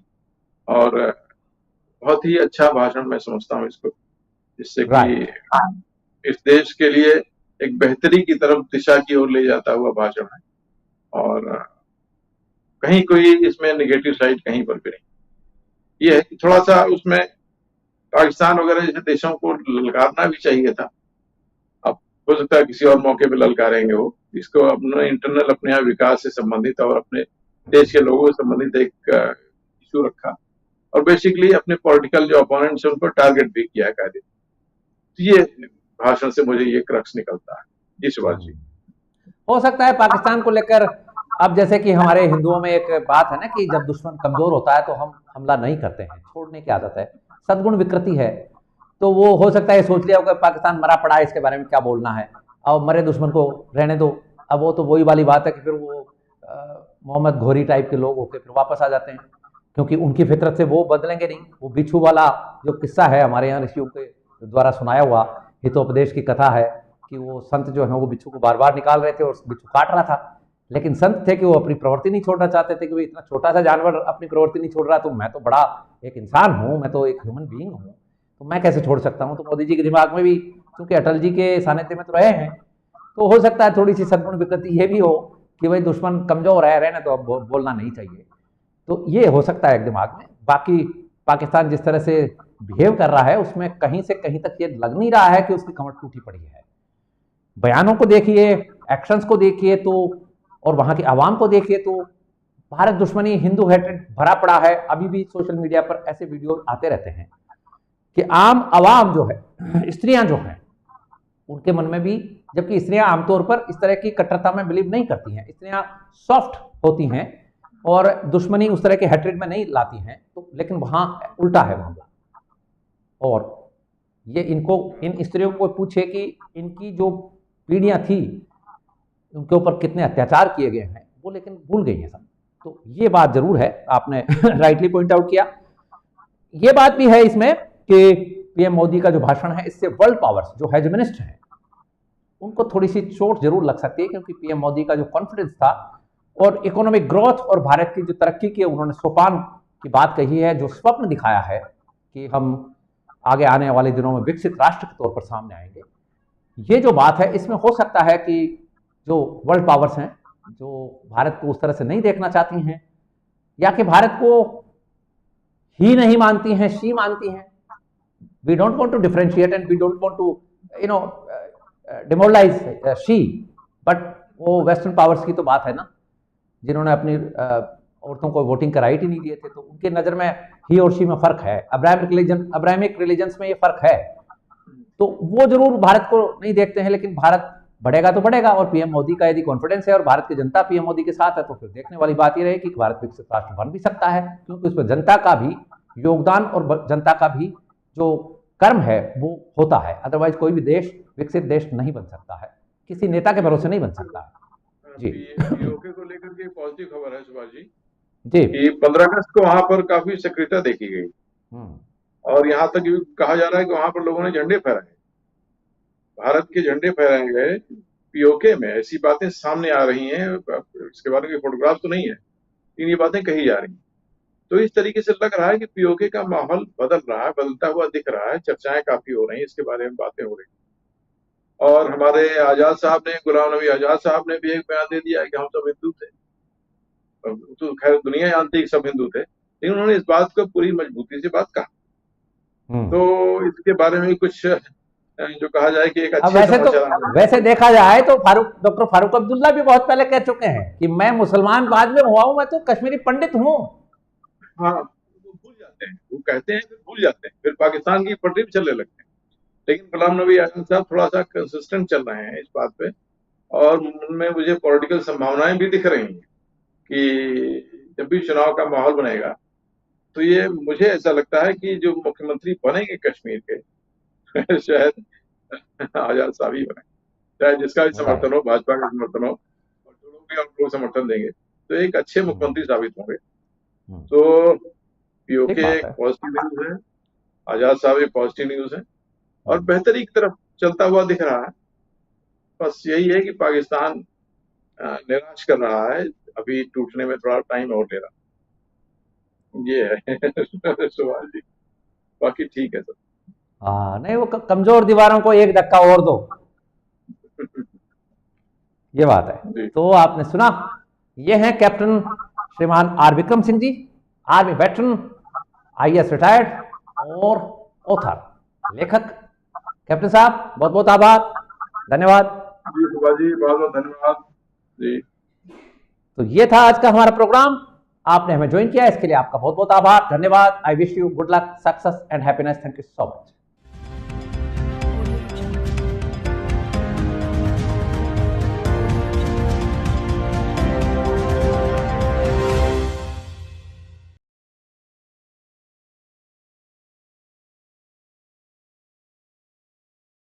और बहुत ही अच्छा भाषण मैं समझता हूँ इसको, जिससे कि इस देश के लिए एक बेहतरी की तरफ दिशा की ओर ले जाता हुआ भाषण है, और कहीं कोई इसमें नेगेटिव साइड कहीं पर भी नहीं। ये है कि थोड़ा सा उसमें पाकिस्तान वगैरह जैसे देशों को ललकारना भी चाहिए था। अब हो सकता है किसी और मौके पे ललकारेंगे वो, इसको अपने इंटरनल अपने यहाँ विकास से संबंधित और अपने देश के लोगों से संबंधित एक इशू रखा, और बेसिकली अपने पॉलिटिकल जो अपोनेंट्स हैं उनको टारगेट भी किया कायदे। तो ये भाषण से मुझे ये क्रक्स निकलता है। जी सुभाष जी। हो सकता है पाकिस्तान को लेकर, अब जैसे कि हमारे हिंदुओं में एक बात है ना कि जब दुश्मन कमजोर होता है तो हम हमला नहीं करते हैं, छोड़ने की आदत है, सद्गुण विकृति है। तो वो हो सकता है सोच लिया होगा पाकिस्तान मरा पड़ा है, इसके बारे में क्या बोलना है, और मरे दुश्मन को रहने दो। अब वो तो वही वाली बात है कि फिर वो मोहम्मद घोरी टाइप के लोग होकर फिर वापस आ जाते हैं, क्योंकि उनकी फितरत से वो बदलेंगे नहीं। वो बिच्छू वाला जो किस्सा है हमारे यहाँ ऋषियों के द्वारा सुनाया हुआ हितोपदेश की कथा है कि वो संत जो है वो बिच्छू को बार बार निकाल रहे थे और बिच्छू काट रहा था, लेकिन संत थे कि वो अपनी प्रवृत्ति नहीं छोड़ना चाहते थे कि भाई इतना छोटा सा जानवर अपनी प्रवृत्ति नहीं छोड़ रहा, तो मैं तो बड़ा एक इंसान हूँ, मैं तो एक ह्यूमन बीइंग हूँ, तो मैं कैसे छोड़ सकता हूँ। तो मोदी जी के दिमाग में भी, क्योंकि अटल जी के सानिध्य में तो रहे हैं, तो हो सकता है थोड़ी सी सद्गुण विकृति ये भी हो कि भाई दुश्मन कमजोर है, रहने तो अब बोलना नहीं चाहिए। तो ये हो सकता है एक दिमाग में। बाकी पाकिस्तान जिस तरह से बिहेव कर रहा है उसमें कहीं से कहीं तक ये लग नहीं रहा है कि उसकी कमर टूटी पड़ी है। बयानों को देखिए, एक्शंस को देखिए तो, और वहां की आवाम को देखिए तो भारत दुश्मनी, हिंदू हेट्रेड भरा पड़ा है। अभी भी सोशल मीडिया पर ऐसे वीडियो आते रहते हैं कि आम आवाम जो है, स्त्रियां जो हैं, उनके मन में भी, जबकि स्त्रियां आमतौर पर इस तरह की कट्टरता में बिलीव नहीं करती हैं, स्त्रियां सॉफ्ट होती हैं और दुश्मनी उस तरह के हेट्रेड में नहीं लाती हैं, तो लेकिन वहां उल्टा है मामला। और ये इनको, इन स्त्रियों को पूछे कि इनकी जो पीढ़ियां थी उनके ऊपर कितने अत्याचार किए गए हैं, वो लेकिन भूल गई हैं सब। तो ये बात जरूर है, आपने राइटली पॉइंट आउट किया। ये बात भी है इसमें कि पीएम मोदी का जो भाषण है इससे वर्ल्ड पावर्स जो हेजेमनिस्ट हैं उनको थोड़ी सी चोट जरूर लग सकती है, क्योंकि पीएम मोदी का जो कॉन्फिडेंस था और इकोनॉमिक ग्रोथ और भारत की जो तरक्की की उन्होंने सोपान की बात कही है, जो स्वप्न दिखाया है कि हम आगे आने वाले दिनों में विकसित राष्ट्र के तौर पर सामने आएंगे, ये जो बात है इसमें हो सकता है कि जो वर्ल्ड पावर्स हैं जो भारत को उस तरह से नहीं देखना चाहती हैं, या कि भारत को ही नहीं मानती हैं, शी मानती हैं। We don't want to differentiate and we don't want to demoralize she, but वो वेस्टर्न पावर्स की तो बात है ना, जिन्होंने अपनी औरतों को वोटिंग का राइट ही नहीं दिए थे, तो उनके नजर में ही और शी में फर्क है। अब्राहमिक रिलीजन्स में ये फर्क है, तो वो जरूर भारत को नहीं देखते हैं, लेकिन भारत बढ़ेगा तो बढ़ेगा, और पीएम मोदी का यदि कॉन्फिडेंस है और भारत की जनता पीएम मोदी के साथ है तो फिर देखने वाली बात ये रहेगी कि भारत विकसित राष्ट्र बन भी सकता है, क्योंकि उसमें जनता का भी योगदान और जनता का भी जो कर्म है वो होता है। अदरवाइज कोई भी देश विकसित देश नहीं बन सकता है, किसी नेता के भरोसे नहीं बन सकता है। जी पीओके को लेकर के पॉजिटिव खबर है सुभाष जी जी कि 15 अगस्त को वहां पर काफी सक्रियता देखी गई, और यहाँ तक भी कहा जा रहा है कि वहां पर लोगों ने झंडे फहराए, भारत के झंडे फहराए गए पीओके में। ऐसी बातें सामने आ रही हैं, इसके बारे में फोटोग्राफ तो नहीं है, लेकिन ये बातें कही जा रही हैं। तो इस तरीके से लग रहा है कि पीओके का माहौल बदल रहा है, बदलता हुआ दिख रहा है, चर्चाएं काफी हो रही हैं, इसके बारे में बातें हो रही हैं। और हमारे आजाद साहब ने, गुलाम नबी आजाद साहब ने भी एक बयान दे दिया है कि हम सब हिंदू थे। तो खैर दुनिया जानती है कि सब हिंदू थे, लेकिन उन्होंने इस बात को पूरी मजबूती से बात कहा। तो इसके बारे में कुछ जो कहा जाए कि एक अच्छे वैसे देखा जाए तो डॉक्टर फारूक अब्दुल्ला भी बहुत पहले कह चुके हैं कि मैं मुसलमान बाद में हुआ हूं, मैं तो कश्मीरी पंडित हूं। हाँ, वो भूल जाते हैं, वो कहते हैं फिर भूल जाते हैं, फिर पाकिस्तान की पटरी पे चलने लगते हैं। लेकिन गुलाम नबी आजाद साहब थोड़ा सा कंसिस्टेंट चल रहे हैं इस बात पे, और उनमें मुझे पॉलिटिकल संभावनाएं भी दिख रही हैं कि जब भी चुनाव का माहौल बनेगा तो ये मुझे ऐसा लगता है कि जो मुख्यमंत्री बनेंगे कश्मीर के शायद आजाद साहब ही बने, चाहे जिसका भी समर्थन हो, भाजपा का समर्थन हो, और जो लोग भी आप लोग समर्थन देंगे तो एक अच्छे मुख्यमंत्री साबित होंगे। तो पीओके एक पॉजिटिव न्यूज है, आजाद साहब एक पॉजिटिव न्यूज है, और बेहतरी की तरफ चलता हुआ दिख रहा है। बस यही है कि पाकिस्तान निराश कर रहा है, अभी टूटने में थोड़ा टाइम और ले रहा, ये है सवाल जी। बाकी ठीक है सर। हाँ नहीं, वो कमजोर दीवारों को एक धक्का और दो, ये बात है। तो आपने सुना, ये हैं कैप्टन श्रीमान R Vikram Singh ji, army veteran, IAS retired और ऑथर, लेखक। कैप्टन साहब बहुत बहुत आभार, धन्यवाद जी। सुभाष जी बहुत बहुत धन्यवाद जी। तो ये था आज का हमारा प्रोग्राम, आपने हमें ज्वाइन किया, इसके लिए आपका बहुत बहुत आभार, धन्यवाद। I wish you good luck, success and happiness. Thank you so much.